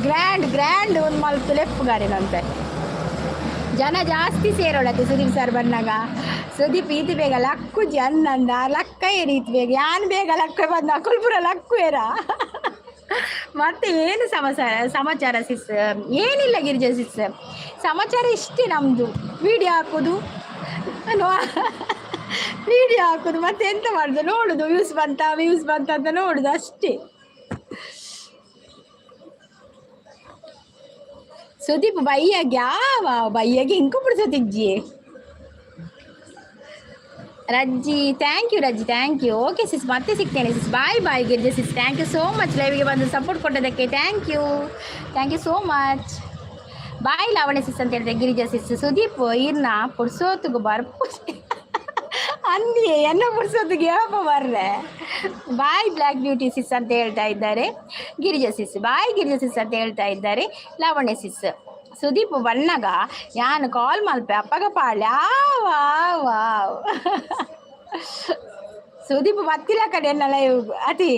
ಗ್ರ್ಯಾಂಡ್ ಒಂದು ಮಲ್ತು ಲೆಪ್ಪುಗಾರೇನಂತೆ. ಜನ ಜಾಸ್ತಿ ಸೇರೋಳತ್ತೆ ಸುದೀಪ್ ಸರ್ ಬಂದಾಗ. ಸುದೀಪ್ ಈತಿ ಬೇಗ ಲಕ್ಕುಜಿ ಅನ್ನಂದ ಲಕ್ಕ ಏರೀತಿ ಬೇಗ ಯಾನ್ ಬೇಗ ಲಕ್ಕ ಬಂದ ಕುಲ್ಪುರ ಲಕ್ಕು ಏರ. ಮತ್ತೆ ಏನು ಸಮಾಚಾರ ಸಿಸ್? ಏನಿಲ್ಲ ಗಿರಿಜಾ ಸಿಸ್, ಸಮಾಚಾರ ಇಷ್ಟೇ ನಮ್ಮದು. ವಿಡಿಯೋ ಹಾಕೋದು ಮತ್ತೆ ಎಂತ ಮಾಡೋದು, ನೋಡೋದು ವ್ಯೂಸ್ ಬಂತ ಅಂತ ನೋಡೋದು ಅಷ್ಟೇ. ಸುದೀಪ್ ಬೈಯಾಗ ಯಾವ ಬೈಯಾಗೆ ಹಿಂಗೆ ಬಿಡ್ಸೋತಿಜ್ಜಿ. Rajji thank you Rajji, thank you. Okay sis, ಮತ್ತೆ ಸಿಗ್ತೇನೆ sis. Bye bye Girja sis, thank you so much ಲೈವ್ಗೆ ಬಂದು ಸಪೋರ್ಟ್ ಕೊಟ್ಟೋದಕ್ಕೆ. Thank you so much. Bye Lavanya sis ಅಂತ ಹೇಳ್ತಾರೆ ಗಿರಿಜಾ ಸಿಸ್. ಸುದೀಪ್ ಇರ್ನ ಪುಡ್ಸೋತುಗು ಬರ್ಪು ಅಂದಿಯೇ ಎನ್ನ ಪುಡ್ಸೋತಿಗೆ ಯಾವಪ್ಪ ಬರ್ರೆ. ಬಾಯ್ ಬ್ಲ್ಯಾಕ್ ಬ್ಯೂಟಿ ಸಿಸ್ ಅಂತ ಹೇಳ್ತಾ ಇದ್ದಾರೆ ಗಿರಿಜಾ ಸಿಸ್. ಬಾಯ್ ಗಿರಿಜಾ ಸಿಸ್ ಅಂತ ಹೇಳ್ತಾ ಇದ್ದಾರೆ ಲಾವಣ್ಯ ಸಿಸ್. ಸುದೀಪ್ ಬಣ್ಣಗ ಯಾನು ಕಾಲ್ ಮಲ್ಪೆ ಅಪ್ಪಗ ಪಾಳ್ಯ ವಾವ್. ಸುದೀಪ್ ಬತ್ತಿಲ್ಲ ಕಡೆ ಎನ್ನ ಲೈವ್ ಅತಿ.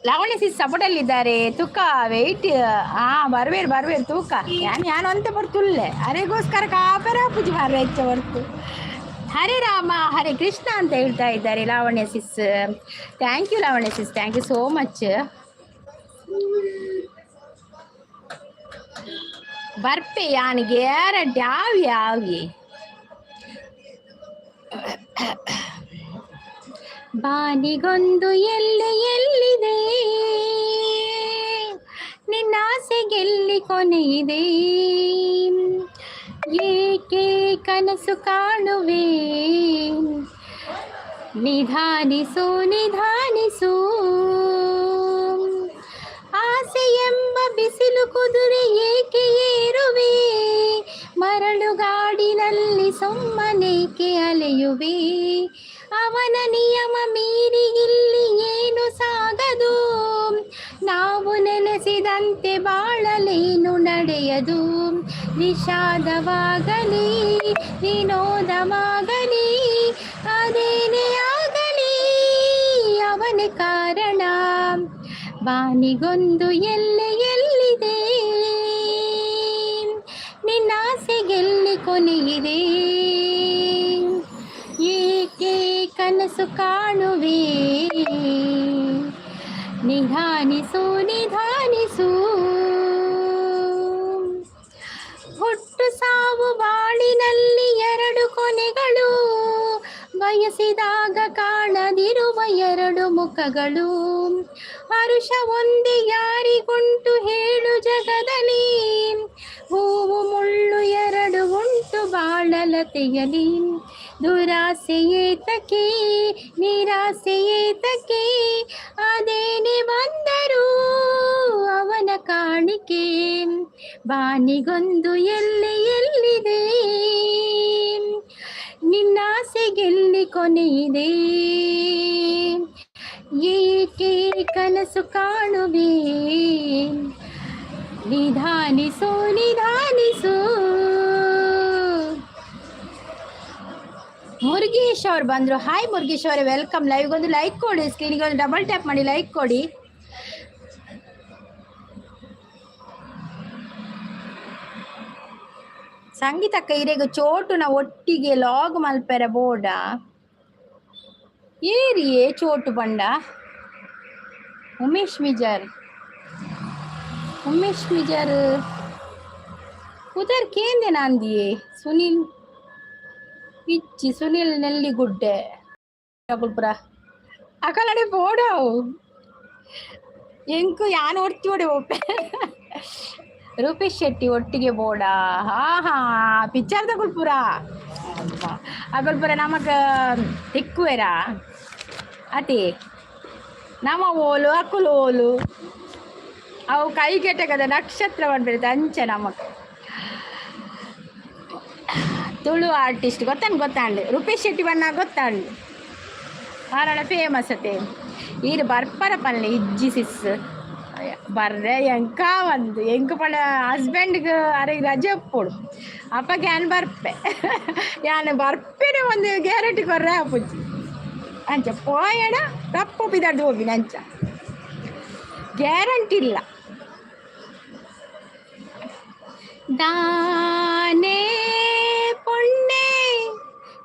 ಲಾವಣ್ಯ ಸಿಸ್ ಸಪೋರ್ಟಲ್ಲಿದ್ದಾರೆ. ತೂಕ ವೆಯ್ಟ್ ಬರ್ವೇರು ತೂಕ ಯಾನು ಅಂತ ಬರ್ತುಲ್ಲೆ ಅರೆಗೋಸ್ಕರ ಕಾಪರ ಪೂಜೆ ಮಾರ ಹೆಚ್ಚ ಬರ್ತು. ಹರೇ ರಾಮ ಹರೇ ಕೃಷ್ಣ ಅಂತ ಹೇಳ್ತಾ ಇದ್ದಾರೆ Lavanya sis. Thank you Lavanya sis, thank you so much. ಬರ್ಪೆ ಯಾನು ಗ್ಯಾರಂಟಿ ಆವಿ. ಬಾನಿಗೊಂದು ಎಲ್ಲಿದೆ ನಿನ್ನಾಸೆಗೆಲ್ಲಿ ಕೊನೆಯಿದೆ, ಏಕೆ ಕನಸು ಕಾಣುವೆ ನಿಧಾನಿಸು ಆಸೆ ಎಂಬ ಬಿಸಿಲು ಕುದುರೆ ಏಕೆ ಏರುವೆ, ಮರಳುಗಾಡಿನಲ್ಲಿ ಸುಮ್ಮನೇಕೆ ಅಲೆಯುವೆ, ಅವನ ನಿಯಮ ಮೀರಿ ಇಲ್ಲಿ ಏನು ಸಾಗದು, ನಾವು ನೆನೆಸಿದಂತೆ ಬಾಳಲೇನು ನಡೆಯದು, ವಿಷಾದವಾಗಲಿ ವಿನೋದವಾಗಲಿ ಅದೇನೇ ಆಗಲಿ ಅವನೇ ಕಾರಣ, ಬಾನಿಗೊಂದು ಎಲ್ಲಿದೆ ನಿನ್ನಾಸೆಗೆಲ್ಲಿ ಕೊನೆಯಿದೆ, ಏಕೆ ಕನಸು ಕಾಣುವೆ ನಿಧಾನಿಸು ಹುಟ್ಟು ಸಾವು ಬಾಳಿನಲ್ಲಿ ಎರಡು ಕೊನೆಗಳು, ಬಯಸಿದಾಗ ಕಾಣದಿರುವ ಎರಡು ಮುಖಗಳು, ಹರುಷ ಒಂದೇ ಯಾರಿಗುಂಟು ಹೇಳು ಜಗದಲ್ಲಿ, ಹೂವು ಮುಳ್ಳು ಎರಡು ಉಂಟು ಬಾಳಲತೆಯಲಿ, ದುರಾಸೆಯೇತಕ್ಕೆ ನಿರಾಸೆಯೇತಕ್ಕೆ ಅದೇನೆ ಬಂದರೂ ಅವನ ಕಾಣಿಕೆ, ಬಾನಿಗೊಂದು ಎಲ್ಲಿದೆ ನಿನ್ನಾಸೆಗೆಲ್ಲಿ ಕೊನೆಯಿದೆ, ಏಕೆ ಕನಸು ಕಾಣುವೆ ನಿಧಾನಿಸು ಮುರುಗೇಶ್ ಅವ್ರು ಬಂದರು. ಹಾಯ್ ಮುರುಗೇಶ್ ಅವರೇ, ವೆಲ್ಕಮ್. ಲೈವ್ಗೊಂದು ಲೈಕ್ ಕೊಡಿ, ಸ್ಕ್ರೀನಿಗೆ ಒಂದು ಡಬಲ್ ಟ್ಯಾಪ್ ಮಾಡಿ ಲೈಕ್ ಕೊಡಿ. ಸಂಗೀತಕ್ಕ ಇರೆಗ ಚೋಟುನ ಒಟ್ಟಿಗೆ ಲಾಗ್ ಮಲ್ಪೆರ ಬೋರ್ಡ ಏರಿಯೇ ಚೋಟು ಬಂಡ. ಉಮೇಶ್ ಮಿಜರ್ ಉದರ್ ಕೇಂದೆ ನಾಂದಿಯೇ ಸುನಿಲ್ ಇಚ್ಚಿ ಸುನಿಲ್ ನೆಲ್ಲಿಗುಡ್ಡೆ ಪುರ ಅಕಲಡೆ ಬೋಡಾವು ಎಂಕು ಯಾನು ಒಟ್ಟಿ ಓಡೆ ಒಪ್ಪೆ ರೂಪೇಶ್ ಶೆಟ್ಟಿ ಒಟ್ಟಿಗೆ ಬೋಡ. ಹಾ ಪಿಕ್ಚರ್ ತಗೊಳ್ಪುರ ಅಗಲ್ಪುರ ನಮಗ ತಿಕ್ಕುವೆರ ಅತಿ ನಮ್ಮ ಓಲು ಅಕ್ಕುಲು ಓಲು ಅವು ಕೈ ಕೆಟ್ಟಗದ ನಕ್ಷತ್ರ ಬಂದ್ಬಿಡುತ್ತೆ ಅಂಚ ನಮಗ ತುಳು ಆರ್ಟಿಸ್ಟ್ ಗೊತ್ತಾಂಡು ರೂಪೇಶ್ ಶೆಟ್ಟಿ ಬಣ್ಣ ಗೊತ್ತಾಂಡು ಆರಳ ಫೇಮಸ್ ಅತೆ ಈರು ಬರ್ಪರ ಪಲ್ಲೆ ಇಜ್ಜಿ ಸಿಸ್ ಬರ್ರೆ ಎಂಕ ಪಡ ಹಸ್ಬೆಂಡ್ಗೆ ಅರೆಗೆ ರಜೆ ಒಪ್ಪೋಡು ಅಪ್ಪಗೆ ಯಾನು ಬರ್ಪೆ ಯಾನು ಬರ್ಪೆನೆ ಒಂದು ಗ್ಯಾರಂಟಿ ಕೊರ್ರೆ ಅಪ್ಪುಜಿ ಅಂಚ ಪೋಯಣ ತಪ್ಪು ಬಿದ್ದಾಡ್ದು ಹೋಗಿ ಅಂಚ ಗ್ಯಾರಂಟಿ ಇಲ್ಲ. ದಾನೆ ಪೊಣ್ಣೆ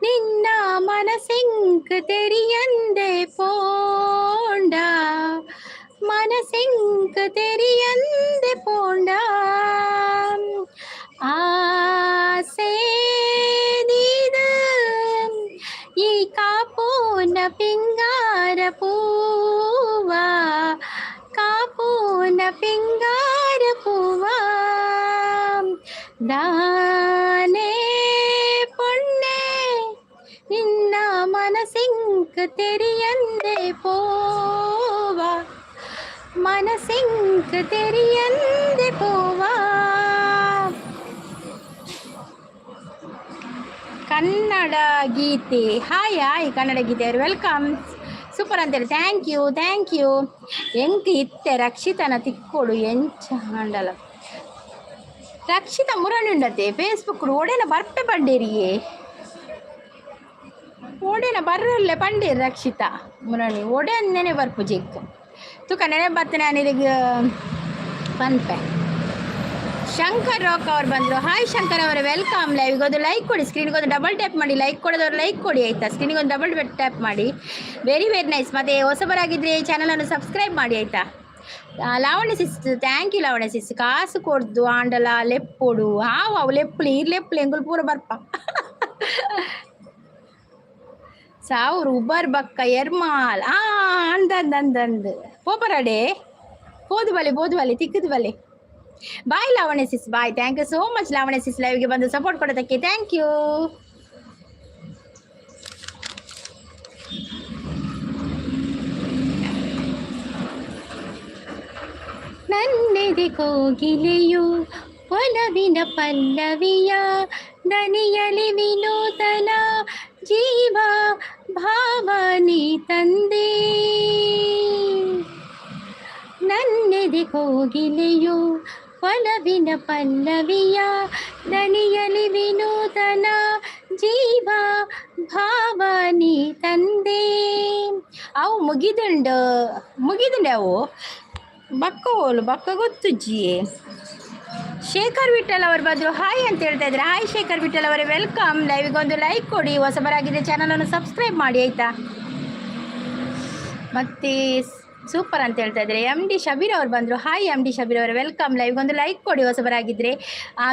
ನಿನ್ನ ಮನಸೆಂಕ್ ತೆರಿಯಂದೆ ಪೋಂಡ ಮನಸೆಂಕ್ ತೆರಿಯಂದೆ ಪೋಂಡ ಆಸೆ ಈ ಕಾಪೋನ ಪಿಂಗಾರ ಪೂವ ಕಾಪೋನ ಪಿಂಗಾರ ಪೂವ ದಾನೆ ಪೊಣ್ಣೆ ತೆರೆಯಂದೆ ಪೋವ ಮನಸಿಂಕ್ ತೆರೆಯಂದೆ ಪೋವ. ಕನ್ನಡ ಗೀತೆ ಹಾಯ್ ಹಾಯ್ ಕನ್ನಡ ಗೀತೆ ಅವರು ವೆಲ್ಕಮ್ ಸೂಪರ್ ಅಂತೇಳಿ ಥ್ಯಾಂಕ್ ಯು ಎಂಕ್ ಇತ್ತೆ ರಕ್ಷಿತನ ತಿಕ್ಕೊಡು ಎಂಚ ಹಂಡಲ ರಕ್ಷಿತ ಮುರಣಿ ಉಂಡತೆ ಫೇಸ್ಬುಕ್ ಓಡೇನ ಬರ್ಪೆ ಪಂಡೇರಿಯೇ ಓಡೇನ ಬರ್ರಲ್ಲೇ ಪಂಡೇರಿ ರಕ್ಷಿತ ಮುರಣಿ ಓಡೆ ನೆನೆ ಬರ್ಪು ಜಿಕ್ ತುಕ ನೆನೆ ಬರ್ತೇನೆ ಅನಿಲಿಗೆ ಪನ್ಪೆ. ಶಂಕರ್ ರಾಕ್ ಅವ್ರು ಬಂದರು. ಹಾಯ್ ಶಂಕರ್ ಅವರೇ ವೆಲ್ಕಮ್. ಲೈವ್ಗೆ ಒಂದು ಲೈಕ್ ಕೊಡಿ, ಸ್ಕ್ರೀನ್ಗೆ ಒಂದು ಡಬಲ್ ಟ್ಯಾಪ್ ಮಾಡಿ. ಲೈಕ್ ಕೊಡೋದವ್ರು ಲೈಕ್ ಕೊಡಿ ಆಯಿತಾ, ಸ್ಕ್ರೀನಿಗೆ ಒಂದು ಡಬಲ್ ಟ್ಯಾಪ್ ಮಾಡಿ. Very nice. ಮತ್ತು ಹೊಸಬರಾಗಿದ್ದರೆ ಚಾನಲನ್ನು ಸಬ್ಸ್ಕ್ರೈಬ್ ಮಾಡಿ ಆಯಿತಾ. Lavanya sis thank you Lavanya sis. ಕಾಸು ಕೊಡ್ದು ಆಂಡಲ ಲೆಪ್ಪೊಡು ಹಾವು ಲೆಪ್ಪಲಿ ಇರ್ಲೆಪ್ಪಲಿ ಎಂಗುಲ್ ಪೂರ ಬರ್ಪ ಸಾವ್ರು ಉಬರ್ ಬಕ್ಕ ಎರ್ಮಾಲ್ ಅಂದಂದು ಪೋಪರಡೆ ಬೋದು ಬಲೆ ತಿಕ್ಕದು ಬಲೆ. Bye Lavanya sis bye. Thank you so much Lavanya sis ಲೈವ್ಗೆ ಬಂದು ಸಪೋರ್ಟ್ ಕೊಡೋದಕ್ಕೆ ಥ್ಯಾಂಕ್ ಯು. ನನ್ನೆದೆ ಕೋಗಿಲೆಯು ಒಲವಿನ ಪಲ್ಲವಿಯ ದನಿಯಲಿ ವಿನೂತನ ಜೀವ ಭಾವನಿ ತಂದೆ. ನನ್ನೆದೆ ಕೋಗಿಲೆಯು ಒಲವಿನ ಪಲ್ಲವಿಯ ದನಿಯಲಿ ವಿನೂತನ ಜೀವ ಭಾವನಿ ತಂದೆ. ಅವು ಮುಗಿದುಂಡೆ ಅವು ಬಕ್ಕ ಗೊತ್ತುಜ್ಜಿಯೇ. ಶೇಖರ್ ವಿಠಲ್ ಅವರು ಬಂದರು. ಹಾಯ್ ಅಂತ ಹೇಳ್ತಾ ಇದ್ದಾರೆ. ಹಾಯ್ ಶೇಖರ್ ವಿಠಲ್ ಅವರೇ ವೆಲ್ಕಮ್. ಲೈವ್ಗೆ ಒಂದು ಲೈಕ್ ಕೊಡಿ, ಹೊಸಬರಾಗಿದೆ ಚಾನಲನ್ನು ಸಬ್ಸ್ಕ್ರೈಬ್ ಮಾಡಿ ಆಯಿತಾ. ಮತ್ತು ಸೂಪರ್ ಅಂತ ಹೇಳ್ತಾ ಇದ್ದಾರೆ. ಎಮ್ ಡಿ ಶಬೀರ್ ಅವ್ರು ಬಂದರು. ಹಾಯ್ ಎಮ್ ಡಿ ಶಬೀರ್ ಅವರೇ ವೆಲ್ಕಮ್. ಲೈವ್ಗೆ ಒಂದು ಲೈಕ್ ಕೊಡಿ ಹೊಸಬರಾಗಿದ್ದರೆ.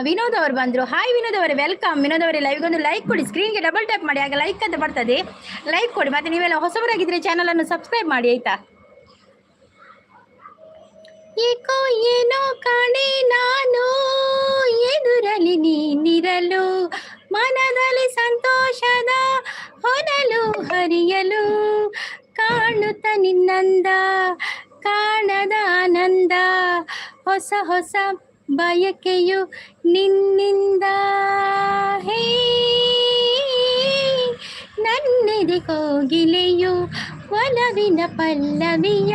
ವಿನೋದ್ ಅವರು ಬಂದರು. ಹಾಯ್ ವಿನೋದ್ ಅವರೇ ವೆಲ್ಕಮ್. ವಿನೋದ್ ಅವರೇ ಲೈವ್ಗೆ ಒಂದು ಲೈಕ್ ಕೊಡಿ, ಸ್ಕ್ರೀನ್ಗೆ ಡಬಲ್ ಟ್ಯಾಪ್ ಮಾಡಿ, ಆಗ ಲೈಕ್ ಅಂತ ಬರ್ತದೆ, ಲೈಕ್ ಕೊಡಿ. ಮತ್ತು ನೀವೆಲ್ಲ ಹೊಸಬರಾಗಿದ್ದರೆ ಚಾನಲನ್ನು ಸಬ್ಸ್ಕ್ರೈಬ್ ಮಾಡಿ ಆಯಿತಾ. ಏಕೋ ಏನೋ ಕಾಣೆ ನಾನು ಎದುರಲಿ ನೀನಿರಲು, ಮನದಲ್ಲಿ ಸಂತೋಷದ ಹೊನಲು ಹರಿಯಲು, ಕಾಣುತ್ತ ನಿನ್ನಂದ ಕಾಣದ ಆನಂದ, ಹೊಸ ಬಯಕೆಯು ನಿನ್ನಿಂದ. ಹೇ ನನ್ನೆದೆ ಕೋಗಿಲೆಯು ಒಲವಿನ ಪಲ್ಲವಿಯ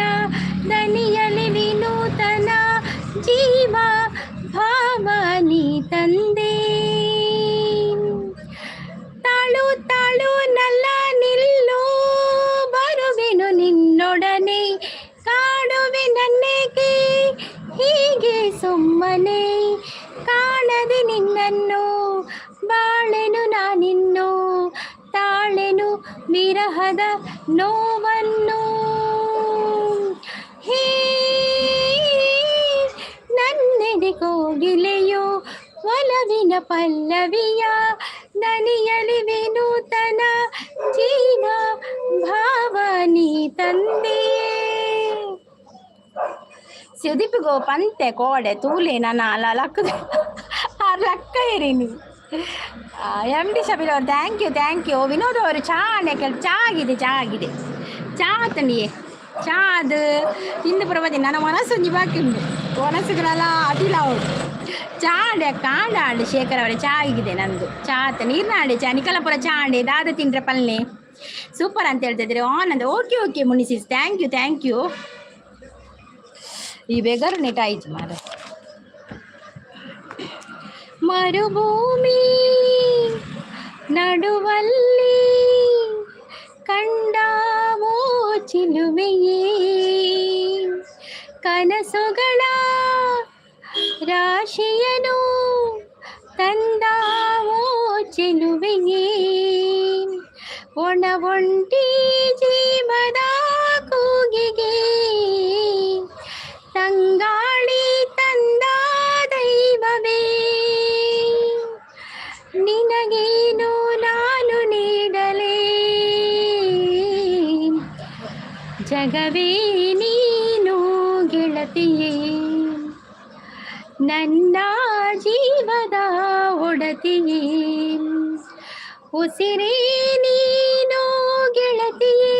ದನಿಯಲಿ ವಿನೂತನ ಜೀವ ಭಾವನಿ ತಂದೆ. ತಾಳು ನಲ್ಲ ನಿಲ್ಲು ಬರುವೆನು ನಿನ್ನೊಡನೆ, ಕಾಡುವೆ ನನ್ನೆಗೆ ಹೀಗೆ ಸುಮ್ಮನೆ, ಕಾಣದೆ ನಿನ್ನನ್ನು ಬಾಳೆನು ನಾನಿನ್ನು, ತಾಳೆನು ವಿರಹದ ನೋವನ್ನು. ಹೇ ನನ್ನೆದೆ ಕೋಗಿಲೆಯೋ ಒಲವಿನ ಪಲ್ಲವಿಯ ದನಿಯಲಿ ವಿನೂತನ ಜೀವ ಭಾವನಿ ತಂದೆ. ಸುದೀಪಿಗೋ ಪಂತೆ ಕೋಡೆ ತೂಲೆ ನನ್ನ ಲಕ್ಕ ಇrini. ಎಮ್ ಡಿ ಶಬೀರ್ ಅವರು ಥ್ಯಾಂಕ್ ಯು. ವಿನೋದ್ ಅವರು ಚಾನೆ ಚಾಗಿದೆ ಚಾ ತಂಡಿಯೇ ಚಾದು ಇಂದು ಪ್ರಭಾತಿ ನನ್ನ ಮನಸ್ಸೊಂಜಿ ಬಾಕಿ ಉಂಟು ಮನಸ್ಸುಗಳೆಲ್ಲ ಅದಿಲ್ಲ ಅವರು ಚಾಂಡೆ ಕಾಂಡಾಂಡೆ ಶೇಖರ್ ಅವರೇ ಚಾ ಆಗಿದೆ ನಂದು ಚಾತ ನೀರ್ನಾಂಡೆ ಚಾ ನಿಕಲಪುರ ಚಾಂಡೆ ದಾದ ತಿಂಡ್ರೆ ಪಲ್ಲೆ ಸೂಪರ್ ಅಂತ ಹೇಳ್ತಿದ್ರೆ Anand. Okay Munni sis thank you. ಈ ಬೇಗರು ನೆಟ್ ಆಯ್ತು ಮಾರ. ಮರುಭೂಮಿ ನಡುವಲ್ಲಿ ಕಂಡಾವೋ ಚಿಲುಮೆಯೇ, ಕನಸುಗಳ ರಾಶಿಯನು ತಂದಾವೋ ಚೆಲುವೆಯೇ, ಒಣ ಒಂಟಿ ಜೀವದ ಕೂಗಿಗೆ ತಂಗಾಳಿ ತಂದ ದೈವವೇ, ನಿನಗೇನು ನಾನು ನೀಡಲೇ, ಜಗವೇ ನೀನು ಗೆಳತಿಯೇ, ನನ್ನ ಜೀವದ ಒಡತಿಯೇ, ಉಸಿರೇ ನೀನು ಗೆಳತಿಯೇ,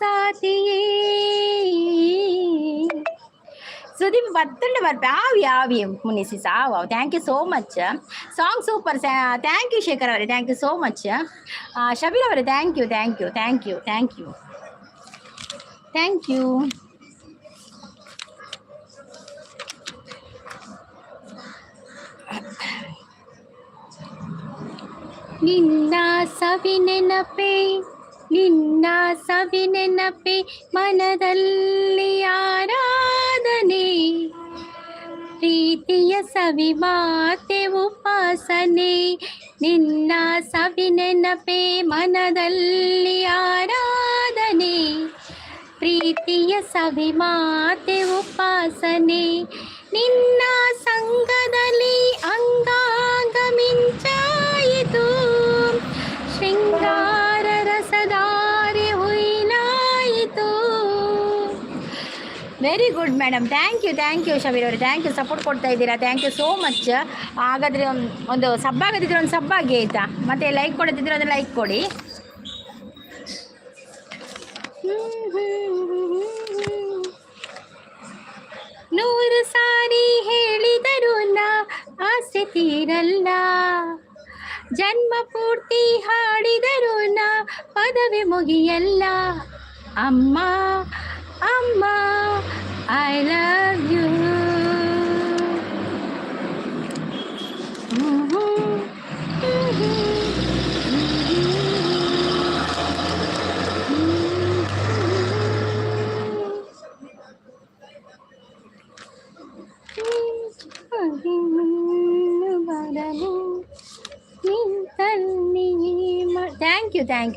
ಸಾತಿಯೇ ಸುದೀಪ್ ಬತ್ತಂಡ ಬರ್ಪೆ ಆವಿ ಮುನಿಸಿ ಸಾವು thank you so much song super thank you Shekhar ಅವರೇ thank you so much Shabbir ಅವರೇ thank you thank you thank you thank you thank you ನಿನ್ನ ಸವಿ ನೆನಪೆ ನಿನ್ನ ಸವಿ ನೆನಪೆ ಮನದಲ್ಲಿ ಆರಾಧನೆ ಪ್ರೀತಿಯ ಸವಿ ಮಾತೆ ಉಪಾಸನೆ ನಿನ್ನ ಸವಿ ನೆನಪೆ ಮನದಲ್ಲಿ ಆರಾಧನೆ ಪ್ರೀತಿಯ ಸವಿ ಮಾತೆ ಉಪಾಸನೆ ನಿನ್ನ ಸಂಗದಲ್ಲಿ ಅಂಗಾಂಗ ಮಿಂಚಾಯಿತು ಶೃಂಗಾರ ರಸದಾರಿ ಹುಯಿಲಾಯಿತು very good madam thank you Shabbir ಅವರೇ ಥ್ಯಾಂಕ್ ಯು ಸಪೋರ್ಟ್ ಕೊಡ್ತಾ ಇದ್ದೀರಾ ಥ್ಯಾಂಕ್ ಯು ಸೋ ಮಚ್ ಹಾಗಾದರೆ ಒಂದು ಸಬ್ಬಾಗದಿದ್ರೆ ಒಂದು ಸಬ್ಬಾಗಿ ಆಯಿತಾ ಮತ್ತು ಲೈಕ್ ಕೊಡದಿದ್ರೆ ಒಂದು ಲೈಕ್ ಕೊಡಿ ನೂರು ಸಾರಿ ಹೇಳಿದರು ನಾ ಆಸೆ ತೀರಲ್ಲ ಜನ್ಮ ಪೂರ್ತಿ ಹಾಡಿದರು ನಾ ಪದವಿ ಮುಗಿಯಲ್ಲ ಅಮ್ಮ ಅಮ್ಮ I love you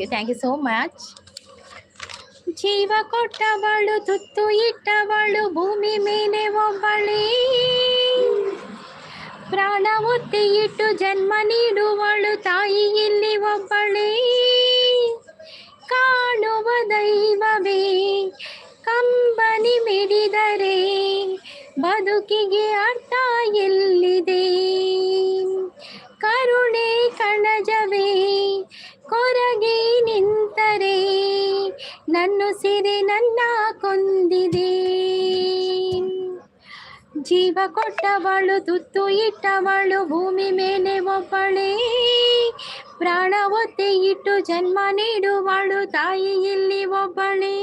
thank you so much ಜೀವ ಕೊಟ್ಟವಳು ತುತ್ತು ಇಟ್ಟವಳು ಭೂಮಿ ಮೇಲೆ ಒಬ್ಬಳೇ ಪ್ರಾಣ ಒತ್ತಿ ಇಟ್ಟು ಜನ್ಮ ನೀಡುವಳು ತಾಯಿ ಇಲ್ಲಿ ಒಬ್ಬಳೇ ಕಾಣುವ ದೈವವೇ ಕಂಬನಿ ಮಿಡಿದರೆ ಬದುಕಿಗೆ ಅರ್ಥ ಎಲ್ಲಿದೆ ಕರುಣೆ ಕಣಜವೇ ಕೊರಗೆ ನಿಂತರೆ ನನ್ನುಸಿರೆ ನನ್ನ ಕೊಂದಿದೆ ಜೀವ ಕೊಟ್ಟವಳು ತುತ್ತು ಇಟ್ಟವಳು ಭೂಮಿ ಮೇಲೆ ಒಬ್ಬಳೇ ಪ್ರಾಣ ಒತ್ತೆ ಇಟ್ಟು ಜನ್ಮ ನೀಡುವಳು ತಾಯಿ ಇಲ್ಲಿ ಒಬ್ಬಳೇ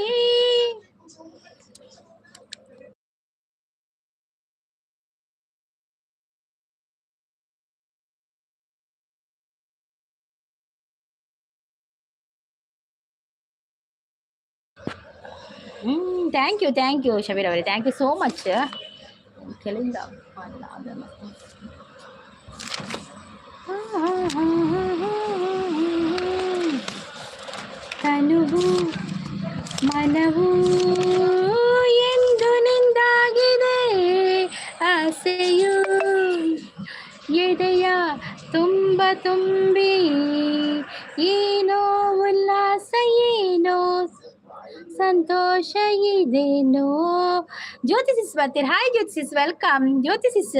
ಥ್ಯಾಂಕ್ ಯು ಶಬೀರ್ ಅವರೇ ಥ್ಯಾಂಕ್ ಯು ಸೋ ಮಚ್ ಕೆಲಿಂದ ತನುವು ಮನವು ಎಂದು ನಿಂದಾಗಿದೆ ಆಸೆಯು ಎದೆಯ ತುಂಬ ತುಂಬಿ ಏನೋ ಉಲ್ಲಾಸ ಏನೋ ಸಂತೋಷ ಇದೇನೋ ಜ್ಯೋತಿ ಸಿಸ್ ಬರ್ತೀರಿ ಹಾಯ್ ಜ್ಯೋತಿ ಸಿಸ್ ವೆಲ್ಕಮ್ ಜ್ಯೋತಿ ಸಿಸ್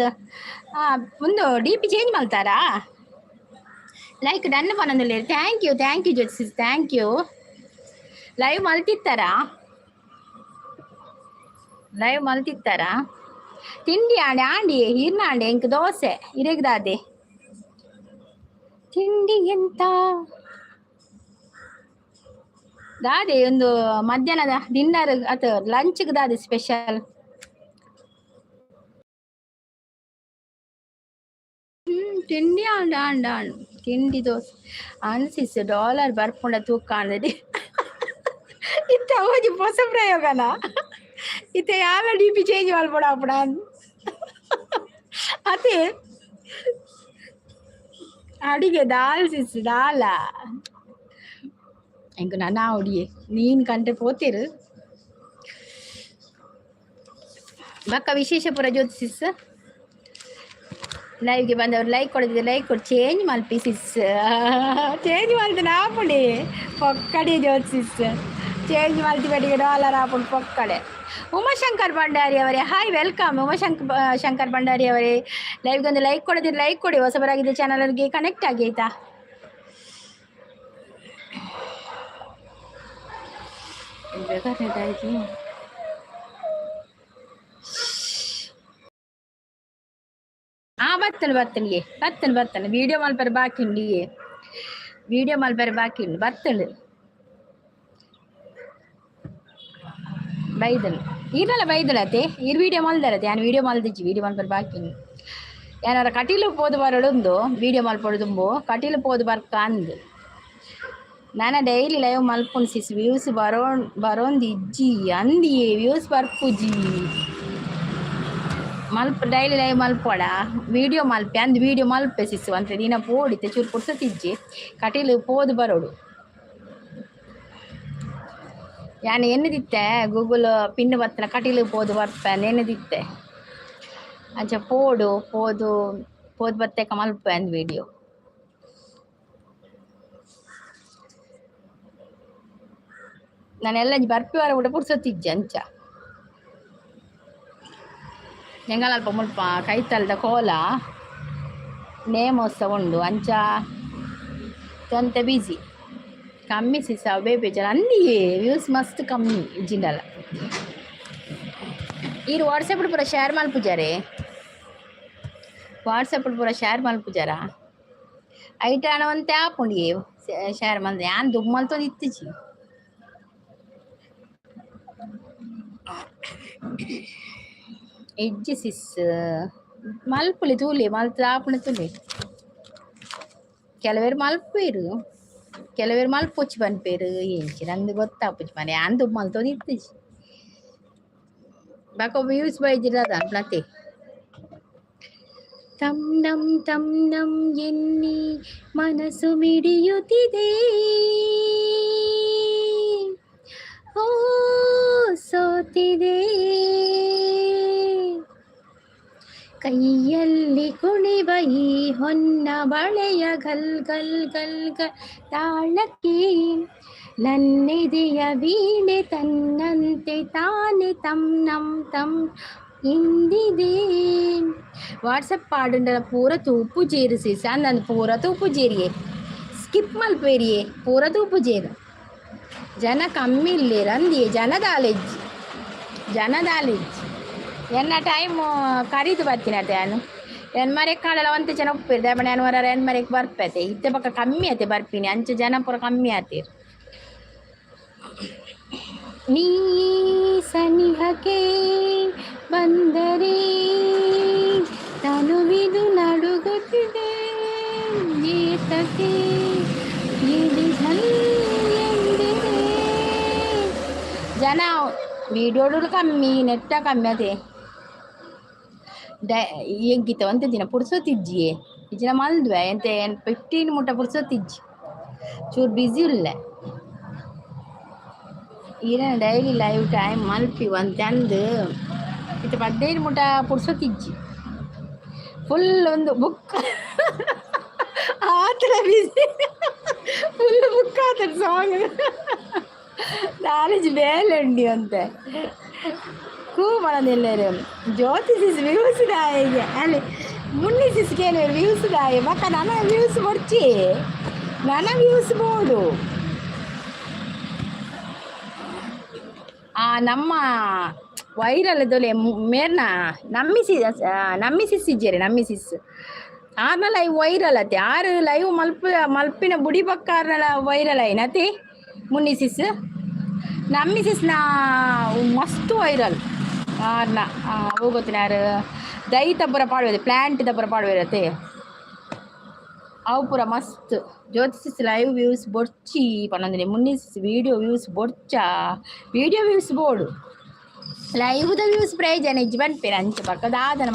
ಒಂದು ಡಿ ಪಿ ಚೇಂಜ್ ಮಾಡ್ತಾರಾ ಲೈಕ್ ಡನ್ ಪನ್ನೊಂದು thank you Jyothi sis thank you live ಮಲ್ತಿತ್ತಾರಾ ತಿಂಡಿ ಆಂಡಿ ಹಿರ್ನಾಂಡೆ ಇಂಕ ದೋಸೆ ಇರೇಗ್ದಾದೆ ತಿಂಡಿ ಎಂತ ದಾದೆ ಒಂದು ಮಧ್ಯಾಹ್ನದ ಡಿನ್ನರ್ ಅಥವಾ ಲಂಚ್ಗೆ ದಾದೆ ಸ್ಪೆಷಲ್ ತಿಂಡಿ ಆಂಡ ತಿಂಡಿ ದೋಸೆ ಅನ್ಸಿಸ್ ಡಾಲರ್ ಬರ್ಪುಂಡ ತೂಕ ಅಂದದಿ ಇತ್ತ ಹೋಗಿ ಹೊಸ ಪ್ರಯೋಗನ ಇತ್ತ ಯಾರ ಡಿ ಪಿ ಚೇಂಜ್ ಮಾಡ್ಬೋಡ ಅಪ್ಪಡ ಅದೇ ಅಡಿಗೆ ದಾಲ್ ಸಿಸ್ ದಾಲ ಎಂಕ ನನ್ನ ಒಡಿಯೆ ನೀನು ಕಂಟೆ ಪೋತಿರು ಬಕ್ಕ ವಿಶೇಷಪುರ ಜ್ಯೋತಿ ಸಿಸ್ ಲೈವ್ಗೆ ಬಂದವರು ಲೈಕ್ ಕೊಡದಿದ್ದೆ ಲೈಕ್ ಕೊಡಿ ಚೇಂಜ್ ಮಲ್ಪಿ ಸಿಸ್ ಚೇಂಜ್ ಮಾಡ್ತೀನಿ ಆಪುಡಿ ಪೊಕ್ಕಡೆ ಜ್ಯೋತಿ ಸಿಸ್ ಚೇಂಜ್ ಮಾಡ್ತಿ ಬಡಿಗೆ ಡಾಲರ್ ಆಪುಡು ಪೊಕ್ಕಡೆ ಉಮಾಶಂಕರ್ ಭಂಡಾರಿ ಅವರೇ ಹಾಯ್ ವೆಲ್ಕಮ್ ಶಂಕರ್ ಭಂಡಾರಿ ಅವರೇ ಲೈವ್ಗೆ ಒಂದು ಲೈಕ್ ಕೊಡದಿದ್ರೆ ಲೈಕ್ ಕೊಡಿ ಹೊಸಬರಾಗಿದ್ದ ಚಾನಲ್ಗೆ ಕನೆಕ್ಟ್ ಆಗಿ ಆಯ್ತಾ ಬೇಕಾದ್ರೆ ದಾಯಿಜಿ ಬರ್ತಾನೆ ವಿಡಿಯೋ ಮಲ್ಪರೆ ಬಾಕಿ ಉಂಡು ಬರ್ತಳು ಬೈದಳು ಇರಲ್ಲ ಬೈದಳತೆ ಇರ್ ವಿಡಿಯೋ ಮಲ್ದರತೆ ನಾನು ವಿಡಿಯೋ ಮಲ್ದಿಜ್ಜಿ ವಿಡಿಯೋ ಮಲ್ಪರೆ ಬಾಕಿ ಉಂಡು ಏನಾರ ಕಟೀಲು ಪೋದು ಬರೋಡು ವಿಡಿಯೋ ಮಲ್ಪೊಡು ತುಂಬು ಕಟೀಲು ಪೋದು ಬರ್ಕ ಅಂದು ನಾನು ಡೈಲಿ ಲೈವ್ ಮಲ್ಪುಂಡು ಸಿಸ್ ವ್ಯೂಸ್ ಬರೋಂದು ಇಜ್ಜಿ ಅಂದಿಯೇ ವ್ಯೂಸ್ ಬರ್ಪುಜಿ ಡೈಲಿ ಲೈವ್ ಮಲ್ಪೋಡ ವಿಡಿಯೋ ಮಲ್ಪೆ ಅಂದು ವಿಡಿಯೋ ಮಲ್ಪೆ ಸಿಸ್ಸು ಅಂತ ದಿನ ಪೋಡಿತೆ ಚೂರು ಪುಡ್ಸತಿಜ್ಜಿ ಕಟೀಲು ಪೋದು ಬರೋಡು ಯಾನು ಎನ್ನದಿತ್ತೆ ಗೂಗಲ್ ಪಿನ್ ಬತ್ತನ ಕಟೀಲು ಪೋದು ಬರ್ಪೆ ಎನ್ನದಿತ್ತೆ ಅಂಚ ಪೋದು ಬತ್ತೇಕ ಮಲ್ಪೆ ಅಂದ್ ವಿಡಿಯೋ ನಾನೆಲ್ಲ ಬರ್ಪಿವಾರ ಕೂಡ ಪುಡ್ಸತಿಜ್ಜೆ ಅಂಚ ಎಂಗಲಲ್ಪ ಮುಲ್ಪ ಕೈತಲ್ದ ಕೋಲ ನೇಮೋತ್ಸವ ಉಂಡು ಅಂಚ ತೊಂತೆ ಬಿಸಿ ಕಮ್ಮಿ ಸಿಸ ಬೇಜಾರು ಅಂದಿಯೇ ವ್ಯೂಸ್ ಮಸ್ತ್ ಕಮ್ಮಿ ಇಜ್ಜಿಂಡಲ್ಲ ಇರು ವಾಟ್ಸಪ್ ಪೂರ ಶೇರ್ ಮಲ್ಪುಜಾರೆ ಶೇರ್ ಮಲ್ಪುಜಾರ ಐಟ ಒಂತೆ ಆಪ್ ಉಂಡಿಯೇ ಶೇರ್ ಮಲ್ದೆ ಯಾನ್ ದುಮ್ಮಲ್ತೊಂದು ಇತ್ತಿಜಿ ಎಜ್ಜಿ ಸಿಸ್ ಮಲ್ಪುಲಿ ತೂಲಿ ಮಲ್ತು ಆಪುಣ ತುಲಿ ಕೆಲವೇರು ಮಲ್ಪೇರು ಕೆಲವೇರು ಮಲ್ಪೊಚ್ಚಿ ಪನ್ಪೇರು ಏಂಚಿ ನಂದು ಗೊತ್ತಾಪುಚ್ಚಿ ಮನೆ ಅಂದು ಮಲ್ತೋದು ಇತ್ತಿಜಿ ಬಾಕ ವ್ಯೂಸ್ ಬೈಜಿರದ ಮತ್ತೆ ತಮ್ ನಮ್ ಎನ್ನಿ ಮನಸ್ಸು ಮಿಡಿಯುತ್ತಿದೆ ಓ ಸೋತಿದೆ ಕೈಯಲ್ಲಿ ಕುಣಿವ ಈ ಹೊನ್ನ ಬಳೆಯ ಗಲ್ ಗಲ್ ಗಲ್ ಗಲ್ ತಾಳಕ್ಕೆ ನನ್ನೆದೆಯ ವೀಣೆ ತನ್ನಂತೆ ತಾನೆ ತಮ್ ಇಂದಿದೆ ವಾಟ್ಸಪ್ ಪಾಡುಂಡ ಪೂರ ತೂಪು ಜೇರು ಸಿಸ ನಂದು ಪೂರ ತೂಪು ಜೇರಿಯೇ ಸ್ಕಿಪ್ ಮಲ್ಪೇರಿಯೇ ಪೂರ ತೂಪು ಜೇರು ಜನ ಕಮ್ಮಿ ಇಲ್ಲೇರ ಅಂದಿಯೇ ಜನದಾಲೆಜ್ಜಿ ಎನ್ನ ಟೈಮ್ ಕರೀದು ಬರ್ತೀನಿ ಅತ್ತೆ ನಾನು ಎನ್ಮರೆಗೆ ಕಾಡಲ್ಲ ಒಂತೆ ಜನ ಉಪ್ಪಿರ್ದೆ ಬಣ್ಣ ಎನ್ವರ ಎನ್ಮರೆಗೆ ಬರ್ಪೈತೆ ಇತ್ತೆ ಪಕ್ಕ ಕಮ್ಮಿ ಆತೆ ಬರ್ತೀನಿ ಅಂಚೆ ಜನ ಪೂರ ಕಮ್ಮಿ ಆತೀರು ನೀ ಸನಿಹಕ್ಕೆ ಬಂದರೆ ತನುವಿದು ನಡುಗುತ್ತಿದೆ ಏತಕ್ಕೆ ಎಂದಿದೆ ಜನ ವಿಡಿಯೋಡು ಕಮ್ಮಿ ನೆಟ್ಟ ಕಮ್ಮಿ ಅದೇ ಎಂಗಿತ ಒಂತೆ ದಿನ ಪುಡ್ಸೋತಿಜ್ಜಿಯೇ ಇಜ್ಜಿನ ಮಲ್ದ್ವೆ ಎಂತ 15 ಮುಟ್ಟ ಪುಡ್ಸೋತಿಜ್ಜಿ ಚೂರು ಬ್ಯುಸಿ ಇಲ್ಲ ಈನ ಡೈಲಿ ಲೈವ್ ಟೈಮ್ ಮಲ್ಪಿ ಒಂತೆ ಅಂದು ಇತ್ತು 15 ಮುಟ್ಟ ಪುಡ್ಸೋತಿಜ್ಜಿ ಫುಲ್ ಒಂದು ಬುಕ್ ಆ ಥರ ಬ್ಯುಸಿ ಫುಲ್ ಬುಕ್ ಆತಾರೆ ಸಾಂಗ್ ನಾಲೆಜ್ ಬೇಲೆ ಉಂಡಿ ಅಂತೆ ಕೂಮಳದೆಲ್ಲರು ಜ್ಯೋತಿ ಸಿಸ್ ವ್ಯೂಸ್ ದಾಯಿಗೆ ಅಲ್ಲಿ ಮುನ್ನಿ ಸಿಸ್ ಕೇಳುವರು ವ್ಯೂಸ್ ದಾಯಿ ಮಕ್ಕ ನನ್ನ ವ್ಯೂಸ್ ಬರ್ಚಿ ನನ್ನ ವ್ಯೂಸ್ ಬೋಡು ನಮ್ಮ ವೈರಲ್ ದೊಲೆ ಮೇರ್ನ ನಮ್ಮಿ ಸಿಸ್ ಇಜ್ಜೇರಿ ನಮ್ಮಿ ಸಿಸ್ ಆರ್ನ ಲೈವ್ ವೈರಲ್ ಅತ್ತೆ ಆರು ಲೈವ್ ಮಲ್ಪಿನ ಬುಡಿ ಪಕ್ಕಾರ್ನ ವೈರಲ್ ಐನತಿ ಮುನ್ನಿ ಸಿಸ್ ನಮ್ಮಿ ಸಿಸ್ನ ಮಸ್ತ್ ವೈರಲ್ ಆರ್ನ ಹೋಗೋತಿನ ಯಾರು ದೈತ ಪೂರ ಪಾಡುವೆ ಪ್ಲ್ಯಾಂಟ್ ಪೂರ ಪಾಡುವಿರತ್ತೆ ಅವು ಪೂರ ಮಸ್ತ್ ಜ್ಯೋತಿ ಸಿಸ್ ಲೈವ್ ವ್ಯೂಸ್ ಬೊಡ್ಚಿ ಪನ್ನೊಂದಿನ ಮುನ್ನಿ ಸಿಸ್ ವಿಡಿಯೋ ವ್ಯೂಸ್ ಬೊಡ್ಚ ವಿಡಿಯೋ ವ್ಯೂಸ್ ಬೋಡು ಲೈವ್ದ ವ್ಯೂಸ್ ಪ್ರಯೋಜನ ಇಜ್ಜಿ ಬನ್ಪೇರು ಅಂಚೆ ಪಕ್ಕದಾದನ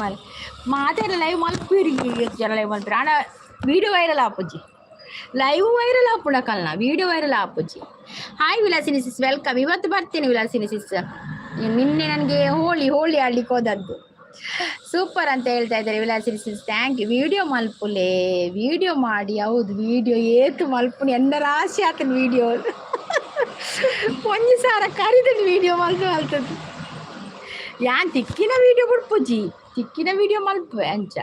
ಮಾತಾಡ ಲೈವ್ ಮಲ್ಪೀರಿ ಜನ ಲೈವ್ ಮಲ್ಪೀರಿ ಆಣ ವಿಡಿಯೋ ವೈರಲ್ ಆಪುಜ್ಜಿ ಲೈವ್ ವೈರಲ್ ಆಪುಡಕಲ್ನ ವಿಡಿಯೋ ವೈರಲ್ ಆಪುಜ್ಜಿ ಹಾಯ್ ವಿಲಾಸಿನಿ ಸಿಸ್ ವೆಲ್ಕಮ್ ಇವತ್ತು ಬರ್ತೀನಿ ವಿಲಾಸಿನಿ ಸಿಸ್ ನಿನ್ನೆ ನನಗೆ ಹೋಳಿ ಆಡ್ಲಿಕ್ಕೆ ಹೋದದ್ದು ಸೂಪರ್ ಅಂತ ಹೇಳ್ತಾ ಇದ್ದಾರೆ Vilasini sis thank you video ಮಲ್ಪುಲೆ ವಿಡಿಯೋ ಮಾಡಿ ಹೌದು ವಿಡಿಯೋ ಏತು ಮಲ್ಪುನಿ ಎಂದರ ಆಸೆ ಆತನ ವಿಡಿಯೋ ಒಂಜಿ ಸಾರ ಕರಿದನು ವಿಡಿಯೋ ಮಲ್ತದ್ದು ಯಾನ್ ತಿಕ್ಕಿನ ವಿಡಿಯೋ ಬಿಡ್ಪುಜಿ ತಿಕ್ಕಿನ ವಿಡಿಯೋ ಮಲ್ಪುವೆ ಅಂಚ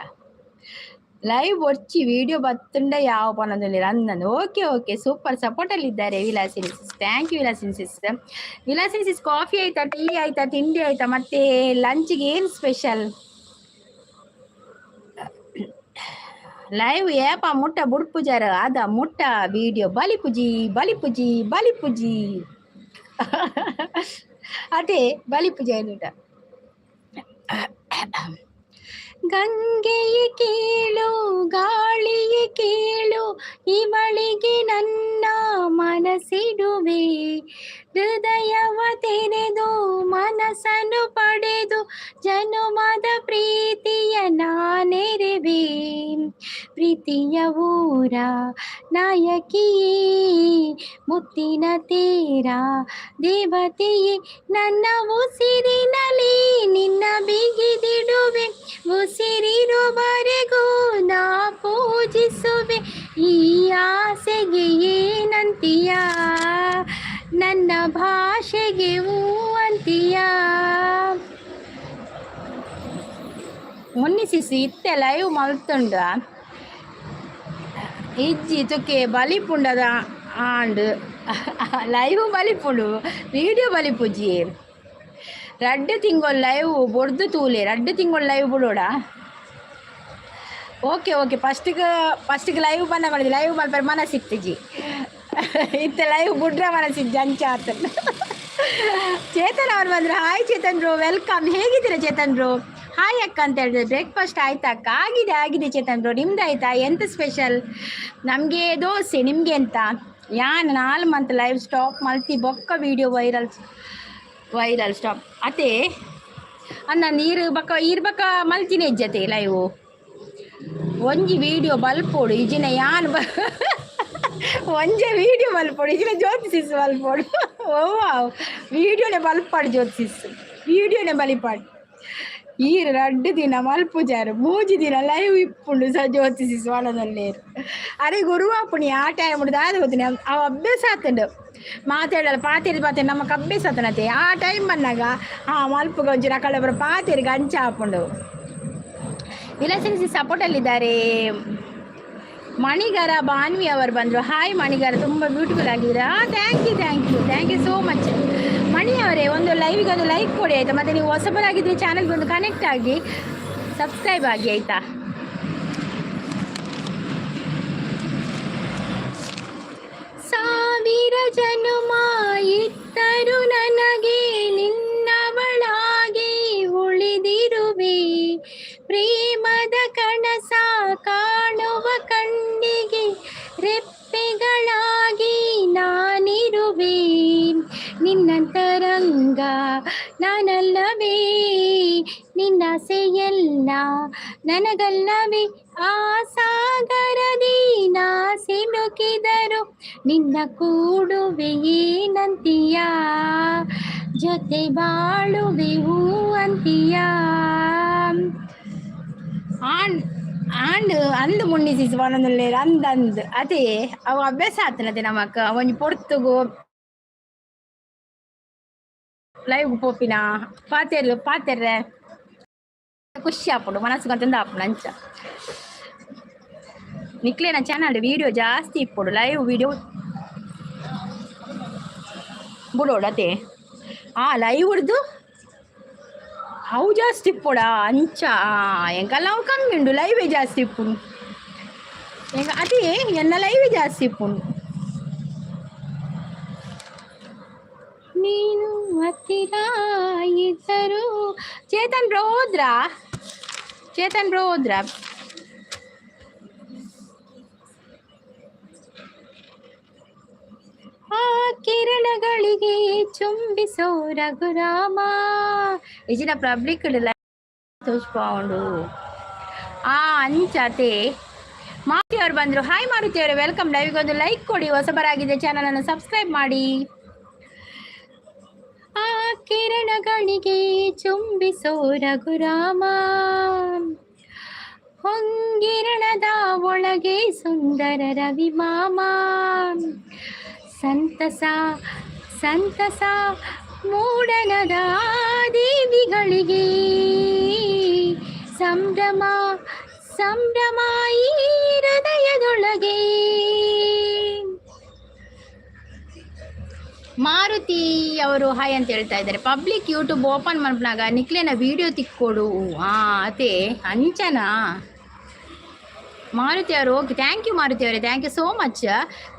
ಲೈವ್ ಒಚ್ಚಿ ವಿಡಿಯೋ ಬತ್ತುಂಡ ಯಾವ ಪನದಲ್ಲಿ ಅಂದಂದು. ಓಕೆ ಓಕೆ ಸೂಪರ್ ಸಪೋರ್ಟಲ್ಲಿ ಇದ್ದಾರೆ Vilasini sis. Thank you Vilasini sis. Vilasini sis coffee ಆಯ್ತಾ, ಟೀ ಆಯ್ತಾ, ತಿಂಡಿ ಆಯ್ತಾ, ಮತ್ತೆ ಲಂಚ್ಗೆ ಏನು ಸ್ಪೆಷಲ್? ಲೈವ್ ಏಪ ಮುಟ್ಟ ಬುಡ್ಪುಜಾರ ಅದ ಮುಟ್ಟ ವಿಡಿಯೋ ಬಲಿಪುಜಿ ಬಲಿಪುಜಿ ಬಲಿಪುಜಿ ಅದೇ ಬಲಿಪುಜಿ ಅನ್ನುಟ. ಗಂಗೆಯ ಕೇಳು ಗಾಳಿಯ ಕೇಳು ಇವಳಿಗೆ ನನ್ನ ಮನಸ್ಸಿಡುವೆ, ಹೃದಯವ ತೆರೆದು ಮನಸ್ಸನ್ನು ಪಡೆದು ಜನುಮದ ಪ್ರೀತಿಯ ನಾನೆರೆವೆ. ಪ್ರೀತಿಯ ಊರ ನಾಯಕಿಯೇ ಮುತ್ತಿನ ತೀರ ದೇವತೆಯೇ, ನನ್ನ ಉಸಿರಿನಲ್ಲಿ ನಿನ್ನ ಬಿಗಿದಿಡುವೆ, ಉಸಿರಿರುವರೆಗೂ ನಾ ಪೂಜಿಸುವೆ. ಈ ಆಸೆಗೆ ಏನಂತೀಯ, ನನ್ನ ಭಾಷೆಗೆ ಹೂ ಅಂತೀಯ. ಮುನ್ನಿಸಿಸಿ ಇತ್ತೆ ಲೈವ್ ಮಲ್ತುಂಡ ಇಜ್ಜಿ ತುಕ್ಕೆ ಬಲಿಪುಂಡದ ಆಂಡ್ ಲೈವ್ ಬಲಿಪುಂಡು ವಿಡಿಯೋ ಬಲಿಪುಜಿ. 2 ತಿಂಗಳು ಲೈವ್ ಬೊಡ್ದು ತೂಲೆ 2 ತಿಂಗಳು ಲೈವ್ ಬಿಡೋಡ. ಓಕೆ ಓಕೆ ಫಸ್ಟಿಗೆ ಲೈವ್ ಬಂದ ಮಾಡಿದ್ವಿ, ಲೈವ್ ಮಲ್ಪರ ಮನಸ್ಸಿತ್ತಜಿ ಇತ್ತ ಲೈವ್ ಬಿಡ್ರೆ ಮನಸ್ಸಿದ್ದು ಅಂಚ ಆತ. ಚೇತನ್ ಅವ್ರು ಬಂದರು. Hi Chetan bro, welcome. ಹೇಗಿದ್ದೀರಾ ಚೇತನ್ ಬ್ರೋ? ಹಾಯ್ ಅಕ್ಕ ಅಂತ ಹೇಳಿದ್ರೆ ಬ್ರೇಕ್ಫಾಸ್ಟ್ ಆಯ್ತಾ ಅಕ್ಕ? ಆಗಿದೆ ಚೇತನ್ ಬ್ರೋ, ನಿಮ್ದು ಆಯ್ತಾ? ಎಂತ ಸ್ಪೆಷಲ್? ನಮಗೆ ದೋಸೆ, ನಿಮಗೆ ಎಂತ? ಯಾನ್ 4 ಮಂತ್ ಲೈವ್ ಸ್ಟಾಪ್ ಮಲ್ತಿ ಬೊಕ್ಕ ವಿಡಿಯೋ ವೈರಲ್ ಸ್ಟಾಪ್ ಅತೆ ಅನ್ನ ನೀರು ಬಕ್ಕ ಮಲ್ತಿನ ಇಜ್ಜತೆ ಲೈವ್ ಒಂಜಿ ವಿಡಿಯೋ ಬಲ್ಪೋಡು ಇಜಿನ ಯಾನ್ ಒಂಜೆ ವಿಡಿಯೋ ಬಲ್ಪೋಡು ಇಜಿನ ಜ್ಯೋತಿಸಿಸ್ ಬಲ್ಪೋಡು. ಓವಾ ವಿಡಿಯೋನೇ ಬಲ್ಪಾಡು ಜ್ಯೋತಿಸಿಸ್ ವಿಡಿಯೋನೇ ಬಲಿಪಾಡು. ಈ 2 ದಿನ ಮಲ್ಪುಜಾರು 3 ದಿನ ಲೈವ್ ಇಪ್ಪುಂಡು ಸಹ ಜ್ಯೋತಿಸಿಸ್ ಒಳದಲ್ಲೇರು. ಅರೆ ಗುರುವಾಪುಣಿ ಆ ಟೈಮ್ ಮುಡ್ದು ಹೋಗ್ತೀನಿ ಅವು ಅಭ್ಯಾಸ ಆತಂಡು ಮಾತಾಡಲ್ಲ ಪಾತೇರಿ ನಮಗೆ ಅಭ್ಯಾಸ ಆತನತೆ. ಆ ಟೈಮ್ ಬಂದಾಗ ಮಲ್ಪುಗ ಒಂಚೂರು ಅಕಡೆ ಬರೋ ಪಾತೇರಿಗೆ ಅಂಚ ಹಾಕೊಂಡು. ವಿಲಾಸಿನಿ ಸಪೋರ್ಟಲ್ಲಿದ್ದಾರೆ. ಮಣಿಗಾರ ಭಾನ್ವಿ ಅವರು ಬಂದರು. ಹಾಯ್ ಮಣಿಗಾರ, ತುಂಬ ಬ್ಯೂಟಿಫುಲ್ ಆಗಿದ್ದೀರಾ. ಥ್ಯಾಂಕ್ ಯು ಸೋ ಮಚ್ ಮಣಿ ಅವರೇ. ಒಂದು ಲೈವಿಗೆ ಒಂದು ಲೈಕ್ ಕೊಡಿ ಆಯಿತಾ? ಮತ್ತು ನೀವು ಹೊಸಬರಾಗಿದ್ದರೆ ಚಾನಲ್ಗೆ ಒಂದು ಕನೆಕ್ಟ್ ಆಗಿ ಸಬ್ಸ್ಕ್ರೈಬ್ ಆಗಿ ಆಯಿತಾ? ಸಾವಿರ ಜನುಮ ಇದ್ದರು ನನಗೆ ನಿನ್ನವಳಾಗಿ ಉಳಿದಿರುವೆ, ಪ್ರೇಮದ ಕನಸ ಕಾಣುವ ಕಣ್ಣಿಗೆ ರೆಪ್ಪೆಗಳಾಗಿ ನಾನಿರುವೆ. ನಿನ್ನಂತರಂಗ ನಾನಲ್ಲವೇ, ನಿನ್ನಾಸೆಯೆಲ್ಲ ನನಗಲ್ಲವೇ. ಆ ಸಾಗರದಿ ನಾ ಸಿಲುಕಿದರು ನಿನ್ನ ಕೂಡುವೆ ಏನಂತೀಯ, ಜೊತೆ ಬಾಳುವೆ ಹೂ ಅಂತೀಯ. ಅಂದು ಮುನ್ನಿಸಿಸ್ ಒನೊಂದುಲ್ಲೇರು ಅಂದಂದು ಅದೇ ಅವು ಅಭ್ಯಾಸ ಆತನದೆ ನಮಕ್ ಒಂಜಿ ಪೊರ್ತುಗು ಲೈವ್ ಪೋಪಿನ ಪಾತೆರ್ರೆ ಖುಷಿ ಆಪುಂಡು ಮನಸ್ಸುಗಂತಂದು ಆಪುಂಡು ಅಂಚ. ನಿಕ್ಲೇನ ಚಾನಲ್ ವಿಡಿಯೋ ಜಾಸ್ತಿ ಇಪ್ಪುಡು, ಲೈವ್ ವಿಡಿಯೋ ಬಿಡೋಡು ಅದೇ ಲೈವ್ ಉಡ್ದು ಅವು ಜಾಸ್ತಿ ಇಪ್ಪುಡ ಅಂಚ. ಎಂಕಲ್ಲ ಅವು ಕಮ್ಮಿ ಉಂಡು, ಲೈವೇ ಜಾಸ್ತಿ ಇಪ್ಪುಂಡು. ಅದೇ ಎನ್ನ ಲೈವೇ ಜಾಸ್ತಿ ಇಪ್ಪುಂಡು. ನೀನು ಹತ್ತಿರ ಇದ್ದರು. ಚೇತನ್ ಬ್ರೋ ಹೋದ್ರಾ? ಆ ಕಿರಣಗಳಿಗೆ ಚುಂಬಿಸೋ ರಘುರಾಮ ಇಜಿನ ಪಬ್ಲಿಕ್ ತೋರಿಸ್ಕೊಂಡು ಅಂಚತೆ. ಮಾರುತಿ ಅವ್ರು ಬಂದರು. ಹಾಯ್ ಮಾರುತಿ ಅವರೇ, ವೆಲ್ಕಮ್. ಲೈವ್ಗೆ ಒಂದು ಲೈಕ್ ಕೊಡಿ, ಹೊಸಬರಾಗಿದೆ ಚಾನಲನ್ನು ಸಬ್ಸ್ಕ್ರೈಬ್ ಮಾಡಿ. ಆ ಕಿರಣಗಳಿಗೆ ಚುಂಬಿಸೋ ರಘುರಾಮ, ಹೊಂಗಿರಣದ ಒಳಗೆ ಸುಂದರ ರವಿ ಮಾಮ. ಸಂತಸ ಮೂಡಣದ ದೇವಿಗಳಿಗೆ ಸಂಭ್ರಮ ಸಂಭ್ರಮ ಈ ಹೃದಯದೊಳಗೆ. ಮಾರುತಿ ಅವರು ಹಾಯ್ ಅಂತ ಹೇಳ್ತಾ ಇದ್ದಾರೆ. ಪಬ್ಲಿಕ್ ಯೂಟ್ಯೂಬ್ ಓಪನ್ ಮಾಡ್ಬಿನಾಗ ನಿಕ್ಲೇನ ವಿಡಿಯೋ ತಿಕ್ಕೊಡು. ಅದೇ ಅಂಚನಾ ಮಾರುತಿ ಅವರು. ಓಕೆ, ಥ್ಯಾಂಕ್ ಯು ಮಾರುತಿ ಅವರೇ, thank you so much.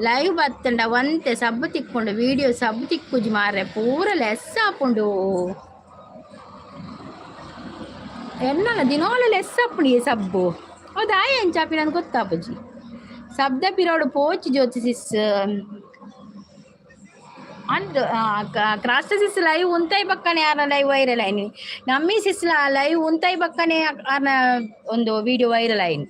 Live ಬತ್ತಂಡ ಒಂತೆ ಸಬ್ಬು ತಿಕ್ಕೊಂಡು ವಿಡಿಯೋ ಸಬ್ಬು ತಿಕ್ಕುಜಿ ಮಾರ್ರೆ ಪೂರ ಲೆಸ್ ಹಾಕೊಂಡು ಎನ್ನಲ್ಲ ದಿನೋಳ ಲೆಸ್ ಹಾಪುಣಿ ಸಬ್ಬು. ಹೌದಾ ಏನು ಚಾಪಿ ನನ್ಗೆ ಗೊತ್ತಾಪುಜಿ ಶಬ್ದ ಪಿರೋಡು ಪೋಚಿ ಜ್ಯೋತಿಸಿಸ್ ಅಂಡ್ ಕ್ರಾಸ್ ಸಿಸ್ ಲೈವ್ ಉಂತಾಯಿ ಬಕ್ಕನೆ ಯಾರ ಲೈವ್ ವೈರಲ್ ಆಯ್ನಿ. ನಮ್ಮಿ ಸಿಸ್ ಲೈವ್ ಉಂತಾಯಿ ಬಕ್ಕನೆ ಆರ್ನ ಒಂದು ವಿಡಿಯೋ ವೈರಲ್ ಆಯ್ನಿ.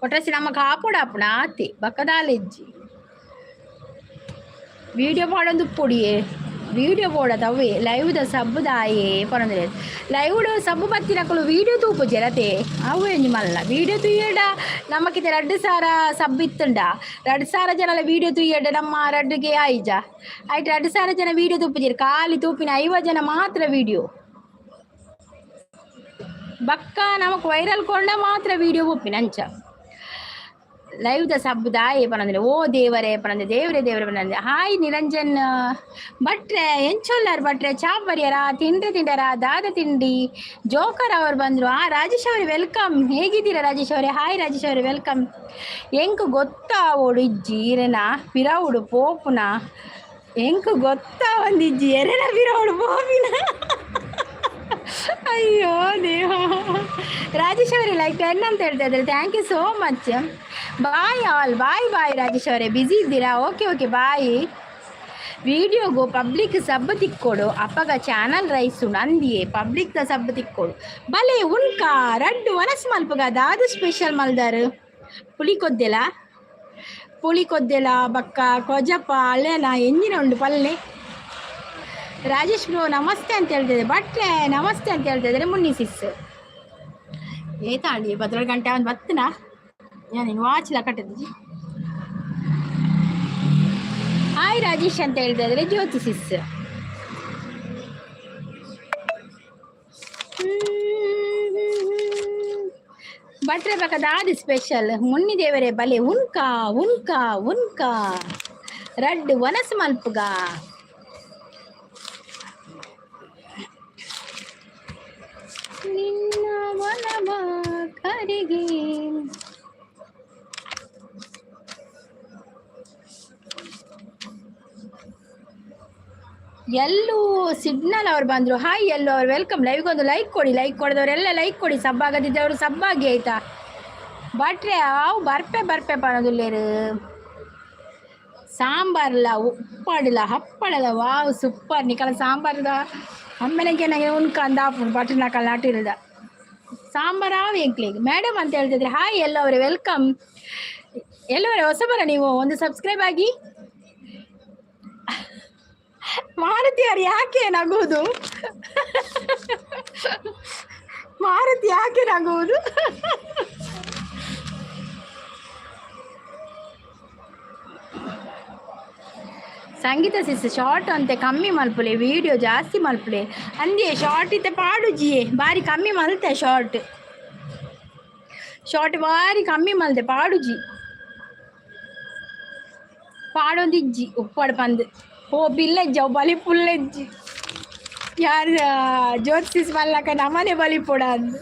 ಒಟ್ರಸಿ ನಮ್ಮ ಕಾಪುಡಾಪುಣ ಆತಿ ಬಕ್ಕದಾಲೆಜ್ಜಿ വീഡിയോ പാടൊന്ന് പൊടിയേ വീഡിയോ പോടതവേ ലൈവ് ದ ಸಬ್ಬುದಾಯೇ ಪರಂದ್ರೆ ಲೈವ್ಡು ಸಬ್ಬು ಬತ್ತಿನಕ್ಕಳು ವೀಡಿಯೋ ತೂಪು ಜರತೆ ಅವು ಎಂಜಿ ಮಲ್ಲ ವೀಡಿಯೋ ತುಯ್ಯಡ ನಮ್ಮಕ್ಕಿತ 2,000 ಸಬ್ಬು ಇತ್ತುಂಡ 2,000 ಜನಲ ವೀಡಿಯೋ ತುಯ್ಯಡ ನಮ್ಮ 2ಗೆ ಆಯ್ಜ ಆಯ್ತು 2,000 ಜನ ವೀಡಿಯೋ ತೂಪುಜಿರು ಖಾಲಿ ತೂಪಿನ 50 ಜನ ಮಾತ್ರ ವೀಡಿಯೋ ಬಕ್ಕ ನಮಕ್ ವೈರಲ್ ಕೊಂಡ ಮಾತ್ರ ವೀಡಿಯೋ ಒಪ್ಪಿನ ಅಂಚ ಲೈವ್ ದ ಸಬ್ಬುದಾಯೇ ಪರಂದ್ರೆ ಓ ದೇವರೇ ಪರಂದ್ರೆ ದೇವರೇ ಪರಂದ್ರೆ. ಹಾಯ್ ನಿರಂಜನ್ ಭಟ್ರೆ ಎಂಚೊಲ್ಲರ್ ಭಟ್ರೆ ಚಾಪ್ ಬರಿಯರ ತಿಂಡ್ರ ದಾದ ತಿಂಡಿ ಜೋಕರ್ ಅವರು ಬಂದರು. ರಾಜೇಶ್ ಅವರೇ ವೆಲ್ಕಮ್. ಹೇಗಿದ್ದೀರಾ ರಾಜೇಶ್ ಅವರೇ? ಹಾಯ್ ರಾಜೇಶ್ ಅವರೇ ವೆಲ್ಕಮ್. ಎಂಕ್ ಗೊತ್ತಾ ಓಡು ಇಜ್ಜಿ ಇರೆನ ಪಿರವುಡು ಪೋಪುನ ಎಂಕ್ ಗೊತ್ತಾ ಒಂದಿಜ್ಜಿ ಎರೆನ ಪಿರವುಡು ಪೋಪಿನ. ಅಯ್ಯೋ ದೇವ. ರಾಜೇಶ್ ಅವರೇ ಲೈಕ್ 10 ಅಂತ ಹೇಳ್ತಾ ಇದ್ದಾರೆ. Thank you so much. Bye all. Bye Rajesh ಅವರೇ. ಬ್ಯುಸಿ ಇದ್ದೀರಾ? Okay bye. ವಿಡಿಯೋಗು ಪಬ್ಲಿಕ್ ಸಬ್ಬು ತಿಕ್ಕೊಡು ಅಪ್ಪಗ ಚಾನಲ್ ರೈಸು ನಂದಿಯೇ ಪಬ್ಲಿಕ್ ದ ಸಬ್ಬು ತಿಕ್ಕೊಡು ಬಲೆ ಉಣ್ಕಾ ರಡ್ಡು ವನಸ್ ಮಲ್ಪಗ ದಾದು ಸ್ಪೆಷಲ್ ಮಲ್ದಾರು ಪುಳಿ ಕೊದ್ದೆಲ ಬಕ್ಕ ಕೊಜಪ್ಪ ಅಲ್ಲೇನ ಎಂಜಿನ ಉಂಡು ಪಲ್ಲೆ. ರಾಜೇಶ್ ಬ್ರೋ ನಮಸ್ತೆ ಅಂತ ಹೇಳ್ತಿದ್ದಾರೆ. ಭಟ್ರೆ ನಮಸ್ತೆ ಅಂತ ಹೇಳ್ತಾ ಇದ್ದಾರೆ. ಮುನ್ನಿ ಸಿಸ್ ಏತಾಂಡಿ 12 ಗಂಟೆ ಒಂದು ಬತ್ತನಾ ನೀನು ವಾಚ್ಲ ಕಟ್ಟಿದ್ದಿ. ಹಾಯ್ ರಾಜೇಶ್ ಅಂತ ಹೇಳ್ತಾ ಇದ್ದಾರೆ. ಜ್ಯೋತಿ ಸಿಸ್ ಭಟ್ರೆ ಬಕ್ಕ ದಾದಿ ಸ್ಪೆಷಲ್ ಮುನ್ನಿ ದೇವರೇ ಬಲೆ ಉನ್ಕಾ ರಡ್ಡು ವನಸ್ ಮಲ್ಪುಗ ನಿನ್ನ ಮನವ ಕರಿಗೆ. ಎಲ್ಲೂ ಸಿಗ್ನಲ್ ಅವ್ರು ಬಂದರು. ಹಾಯ್ ಎಲ್ಲೂ ಅವ್ರು ವೆಲ್ಕಮ್. ಲೈವ್ಗೊಂದು ಲೈಕ್ ಕೊಡಿ. ಲೈಕ್ ಕೊಡಿದವರೆಲ್ಲ ಲೈಕ್ ಕೊಡಿ. ಸಬ್ಬಾಗದಿದ್ದವರು ಸಬ್ಬಾಗಿ ಆಯ್ತಾ. ಭಟ್ರೆ ಅವು ಬರ್ಪೆ ಪಣದುಲ್ಲೇರು ಸಾಂಬಾರ್ಲ ಉಪ್ಪಾಡಿಲ್ಲ ಹಪ್ಪಳದ ವಾವ್ ಸೂಪರ್ ನಿಕಲ ಸಾಂಬಾರ್ದ ಅಮ್ಮೆನಗೆ ನನಗೆ ಉಣ್ಕಂದಾಪು ಭಟ್ರೆ ನಕಲ್ ನಾಟಿಲ್ದ ಸಾಂಬಾರ್ ಎಂಕ್ಲಿಗೆ ಮೇಡಮ್ ಅಂತ ಹೇಳ್ತಿದ್ರೆ. Hi ಎಲ್ಲವರೇ welcome. ಎಲ್ಲವರೇ ಹೊಸಬರ ನೀವು ಒಂದು ಸಬ್ಸ್ಕ್ರೈಬ್ ಆಗಿ. ಮಾರುತಿ ಅವ್ರು ಯಾಕೆ ನಗುವುದು? ಮಾರುತಿ ಯಾಕೆ ನಗುವುದು? ಸಂಗೀತ ಸಿಸ್ ಶಾರ್ಟ್ ಅಂತೆ ಕಮ್ಮಿ ಮಲ್ಪುಲೆ ವಿಡಿಯೋ ಜಾಸ್ತಿ ಮಲ್ಪುಲೆ ಅಂದೇ ಶಾರ್ಟ್ ಇತ್ತೆ ಪಾಡುಜಿಯೇ ಬಾರಿ ಕಮ್ಮಿ ಮಲ್ತೆ ಶಾರ್ಟ್ ಬಾರಿ ಕಮ್ಮಿ ಮಲ್ತೆ ಪಾಡುಜಿ ಪಾಡೊಂದಿಜ್ಜಿ ಉಪ್ಪಾಡು ಪಂದು ಓ ಬಿಲ್ಲೆಜ್ಜ ಬಲಿ ಪುಲ್ಲೆಜ್ಜಿ ಯಾರು ಜ್ಯೋತಿಸ್ ಮಲ್ಲಕ ನಮ್ಮನೆ ಬಲಿ ಪುಡ ಅಂದು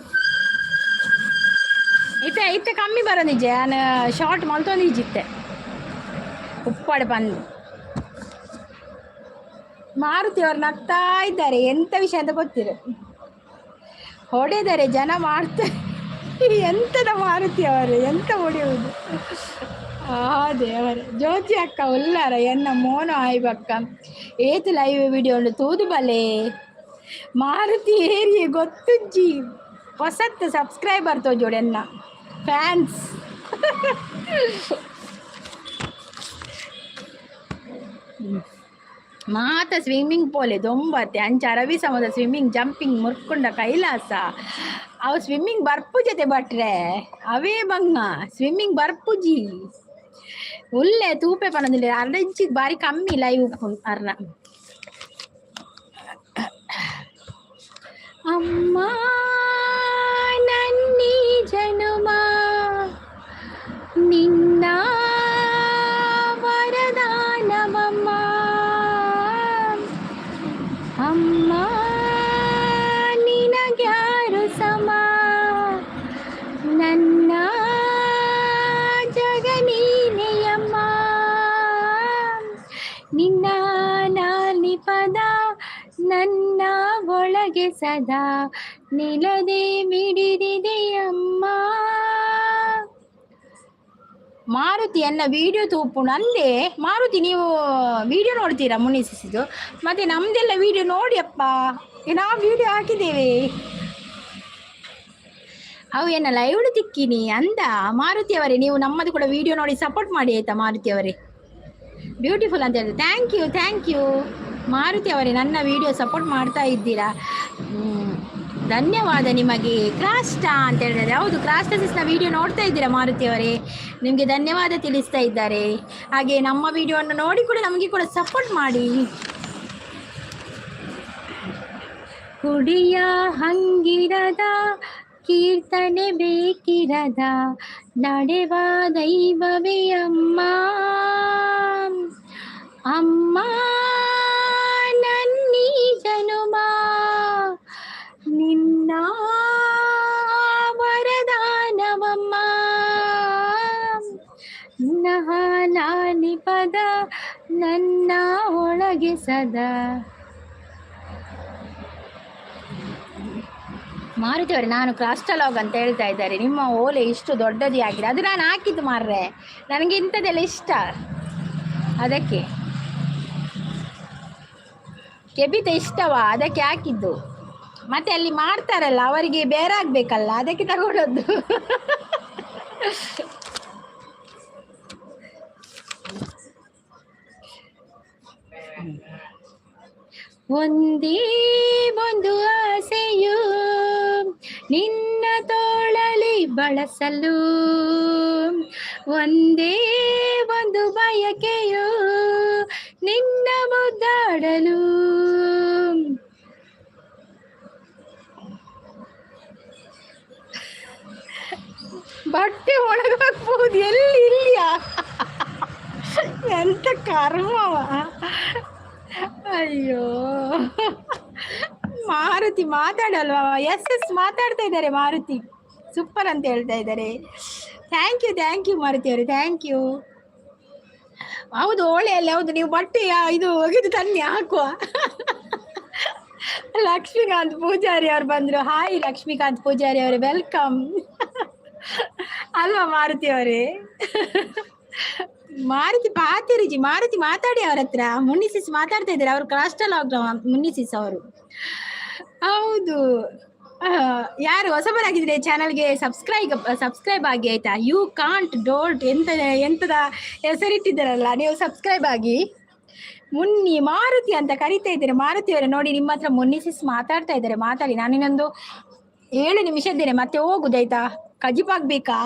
ಇತ್ತೆ ಕಮ್ಮಿ ಬರೋದಿಜ್ಜೆ ನಾನು ಶಾರ್ಟ್ ಮಲ್ತೊಂದಿಜ್ಜಿತ್ತೆ ಉಪ್ಪಾಡು ಪಂದು. ಮಾರುತಿ ಅವ್ರು ನಗ್ತಾ ಇದ್ದಾರೆ. ಎಂಥ ವಿಷಯ ಅಂತ ಗೊತ್ತಿರ ಹೊಡೆದರೆ ಜನ ಮಾಡ್ತಾರೆ. ಎಂಥದ ಮಾರುತಿ ಅವರು ಎಂತ ಹೊಡೆಯುವುದು. ದೇವರೇ ಜ್ಯೋತಿ ಅಕ್ಕ ಉಲ್ಲಾರ ಎನ್ನ ಮೋನ ಆಯ್ಬಕ್ಕ ಏತು ಲೈವ್ ವಿಡಿಯೋ ಉಂಡು ತೂದು ಬಲೆ ಮಾರುತಿ ಏರಿಯೆ ಗೊತ್ತುಜ್ಜಿ ಹೊಸತ್ತು ಸಬ್ಸ್ಕ್ರೈಬರ್ ತೋಜೋಡು ಎನ್ನ ಫ್ಯಾನ್ಸ್. ಮಾತ ಸ್ವಿಮ್ಮಿಂಗ್ ಪೋಲೆ ದೊಂಬತ್ತೆ ಅಂಚ ಅರವಿ ಸಮುದ್ರ ಸ್ವಿಮ್ಮಿಂಗ್ ಜಂಪಿಂಗ್ ಮುರ್ಕೊಂಡ ಕೈಲಾಸ ಅವು ಸ್ವಿಮ್ಮಿಂಗ್ ಬರ್ಪುಜತೆ ಭಟ್ರೆ ಅವೇ ಬಂಗ ಸ್ವಿಮ್ಮಿಂಗ್ ಬರ್ಪುಜಿ ಉಲ್ಲೆ ತೂಪೆ ಪನದಿಲ್ಲ ಅರ್ಧ ಇಂಚಿಗೆ ಬಾರಿ ಕಮ್ಮಿ ಲೈವ್ ಅರ್ನ ಅಮ್ಮ ನನ್ನ ಒಳಗೆ ಸದಾ ನಿಲ್ಲದೆ ಮಿಡಿದಿದೆಯಮ್ಮ. ಮಾರುತಿ ಎನ್ನ ವಿಡಿಯೋ ತೂಪುಣ ಅಂದೆ. ಮಾರುತಿ ನೀವು ವಿಡಿಯೋ ನೋಡ್ತೀರಾ ಮುನಿಸಿದ್ದು? ಮತ್ತೆ ನಮ್ದೆಲ್ಲ ವಿಡಿಯೋ ನೋಡಿ ಅಪ್ಪ, ನಾವು ವಿಡಿಯೋ ಹಾಕಿದ್ದೇವೆ. ಅವು ಏನ ಲೈವ್ ತಿಕ್ಕಿನಿ ಅಂದ. ಮಾರುತಿ ಅವರೇ, ನೀವು ನಮ್ಮದು ಕೂಡ ವಿಡಿಯೋ ನೋಡಿ ಸಪೋರ್ಟ್ ಮಾಡಿ ಆಯ್ತಾ ಮಾರುತಿ ಅವರೇ? ಬ್ಯೂಟಿಫುಲ್ ಅಂತ ಹೇಳಿದೆ. ಥ್ಯಾಂಕ್ ಯು ಮಾರುತಿ ಅವರೇ, ನನ್ನ ವಿಡಿಯೋ ಸಪೋರ್ಟ್ ಮಾಡ್ತಾ ಇದ್ದೀರಾ, ಧನ್ಯವಾದ ನಿಮಗೆ. ಕ್ರಾಸ್ಟಾ ಅಂತ ಹೇಳಿದ್ರೆ, ಹೌದು ಕ್ರಾಸ್ಟಸಿಸ್ನ ವಿಡಿಯೋ ನೋಡ್ತಾ ಇದ್ದೀರಾ ಮಾರುತಿ ಅವರೇ, ನಿಮಗೆ ಧನ್ಯವಾದ ತಿಳಿಸ್ತಾ ಇದ್ದಾರೆ. ಹಾಗೆ ನಮ್ಮ ವಿಡಿಯೋವನ್ನು ನೋಡಿ ಕೂಡ ನಮಗೆ ಕೂಡ ಸಪೋರ್ಟ್ ಮಾಡಿ. ಕುಡಿಯ ಹಂಗಿರದ ಕೀರ್ತನೆ ಬೇಕಿರದ ನಡೆವ ದೈವವೇ ಅಮ್ಮ. ಅಮ್ಮ ನನ್ನೀ ಜನುಮ ನಿನ್ನ ವರದಾನವಮ್ಮ. ನಾನಿ ಪದ ನನ್ನ ಒಳಗೆ ಸದಾ. ಮಾರುತಿ ಅವರೇ, ನಾನು ಕ್ರಾಸ್ಟಲಾಗ್ ಅಂತ ಹೇಳ್ತಾ ಇದ್ದಾರೆ. ನಿಮ್ಮ ಓಲೆ ಇಷ್ಟು ದೊಡ್ಡದೇ ಆಗಿದೆ. ಅದು ನಾನು ಹಾಕಿದ್ದು ಮಾರ್ರೆ, ನನಗೆ ಇಂಥದ್ದೆಲ್ಲ ಇಷ್ಟ, ಅದಕ್ಕೆ ಕೆಬಿತ ಇಷ್ಟವಾ, ಅದಕ್ಕೆ ಹಾಕಿದ್ದು. ಮತ್ತೆ ಅಲ್ಲಿ ಮಾಡ್ತಾರಲ್ಲ, ಅವರಿಗೆ ಬೇರೆ ಆಗ್ಬೇಕಲ್ಲ, ಅದಕ್ಕೆ ತಗೊಂಡದ್ದು. ಒಂದೇ ಒಂದು ಆಸೆಯು ನಿನ್ನ ತೋಳಲಿ ಬಳಸಲು, ಒಂದೇ ಒಂದು ಬಯಕೆಯು ನಿನ್ನ ಮುದ್ದಾಡಲು. ಬಟ್ಟೆ ಒಣಗಾಕ್ಬಹುದು, ಎಲ್ಲಿ ಇಲ್ಲಿಯಾ? ಎಂತ ಕರ್ಮವ. ಅಯ್ಯೋ ಮಾರುತಿ ಮಾತಾಡಲ್ವಾ? ಎಸ್ ಮಾತಾಡ್ತಾ ಇದ್ದಾರೆ ಮಾರುತಿ, ಸೂಪರ್ ಅಂತ ಹೇಳ್ತಾ ಇದ್ದಾರೆ. ಥ್ಯಾಂಕ್ ಯು ಮಾರುತಿ ಅವರೇ, ಥ್ಯಾಂಕ್ ಯು. ಹೌದು ಓಳೆಯಲ್ಲಿ, ಹೌದು ನೀವು ಬಟ್ಟೆ ಇದು ಒಗೆದು ತನ್ನಿ ಹಾಕುವ. ಲಕ್ಷ್ಮೀಕಾಂತ್ ಪೂಜಾರಿ ಅವರು ಬಂದ್ರು. ಹಾಯ್ ಲಕ್ಷ್ಮೀಕಾಂತ್ ಪೂಜಾರಿ ಅವರೇ, ವೆಲ್ಕಮ್. ಅಲ್ವಾ ಮಾರುತಿ ಅವರೇ? ಮಾರುತಿ ಪಾತಿರಿಜಿ, ಮಾರುತಿ ಮಾತಾಡಿ ಅವ್ರ ಹತ್ರ. ಮುನ್ನಿಸಿಸ್ ಮಾತಾಡ್ತಾ ಇದ್ದಾರೆ, ಅವರು ಕ್ರಾಸ್ಟಲಾಗ್ ಮುನ್ನಿಸಿಸ್ ಅವರು. ಹೌದು, ಯಾರು ಹೊಸಬರಾಗಿದ್ರೆ ಚಾನಲ್ಗೆ ಸಬ್ಸ್ಕ್ರೈಬ್ ಆಗಿ ಆಯ್ತಾ. ಯು ಕಾಂಟ್ ಡೋಂಟ್ ಎಂತದ ಹೆಸರಿಟ್ಟಿದ್ದಾರಲ್ಲ, ನೀವು ಸಬ್ಸ್ಕ್ರೈಬ್ ಆಗಿ. ಮಾರುತಿ ಅಂತ ಕರಿತಾ ಇದ್ದಾರೆ. ಮಾರುತಿ ಅವರೇ ನೋಡಿ, ನಿಮ್ಮ ಹತ್ರ ಮುನ್ನಿಸಿಸ್ ಮಾತಾಡ್ತಾ ಇದ್ದಾರೆ, ಮಾತಾಡಿ. ನಾನು ಇನ್ನೊಂದು 7 ನಿಮಿಷ ಇದ್ದೇನೆ, ಮತ್ತೆ ಹೋಗುದಾಯ್ತಾ? ಕಜಿಪಾಗ್ಬೇಕಾ?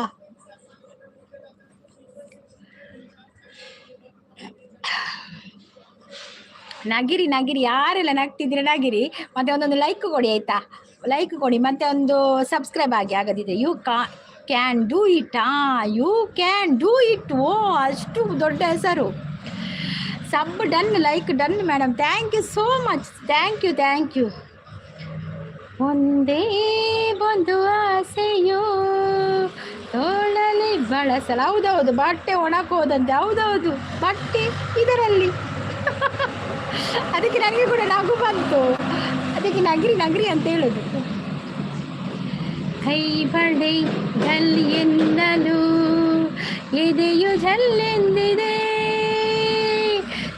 ನಗಿರಿ ಯಾರೆಲ್ಲ ನಗ್ತಿದ್ರೆ ನಗಿರಿ. ಮತ್ತೆ ಒಂದೊಂದು ಲೈಕ್ ಕೊಡಿ ಆಯ್ತಾ, ಲೈಕ್ ಕೊಡಿ, ಮತ್ತೆ ಒಂದು ಸಬ್ಸ್ಕ್ರೈಬ್ ಆಗಿ ಆಗದಿದ್ರೆ. You can do it. You can do it. ಓ, ಅಷ್ಟು ದೊಡ್ಡ ಹೆಸರು. Sub done, like done madam. Thank you so much. Thank you. ಒಂದೇ ಒಂದು ಆಸೆಯೋ ತೋಳಲಿ ಬಳಸಲ. ಹೌದೌದು, ಬಟ್ಟೆ ಒಣಕೋದಂತೆ. ಹೌದೌದು, ಬಟ್ಟೆ ಇದರಲ್ಲಿ. ಅದಕ್ಕೆ ನನಗೆ ಕೂಡ ನಗು ಬಂತು, ಅದಕ್ಕೆ ನಗರಿ ಅಂತ ಹೇಳೋದು. ಕೈ ಬಳೆ ಜಲ್ ಎನ್ನಲು ಎದೆಯು ಜಲ್ಲೆಂದಿದೆ,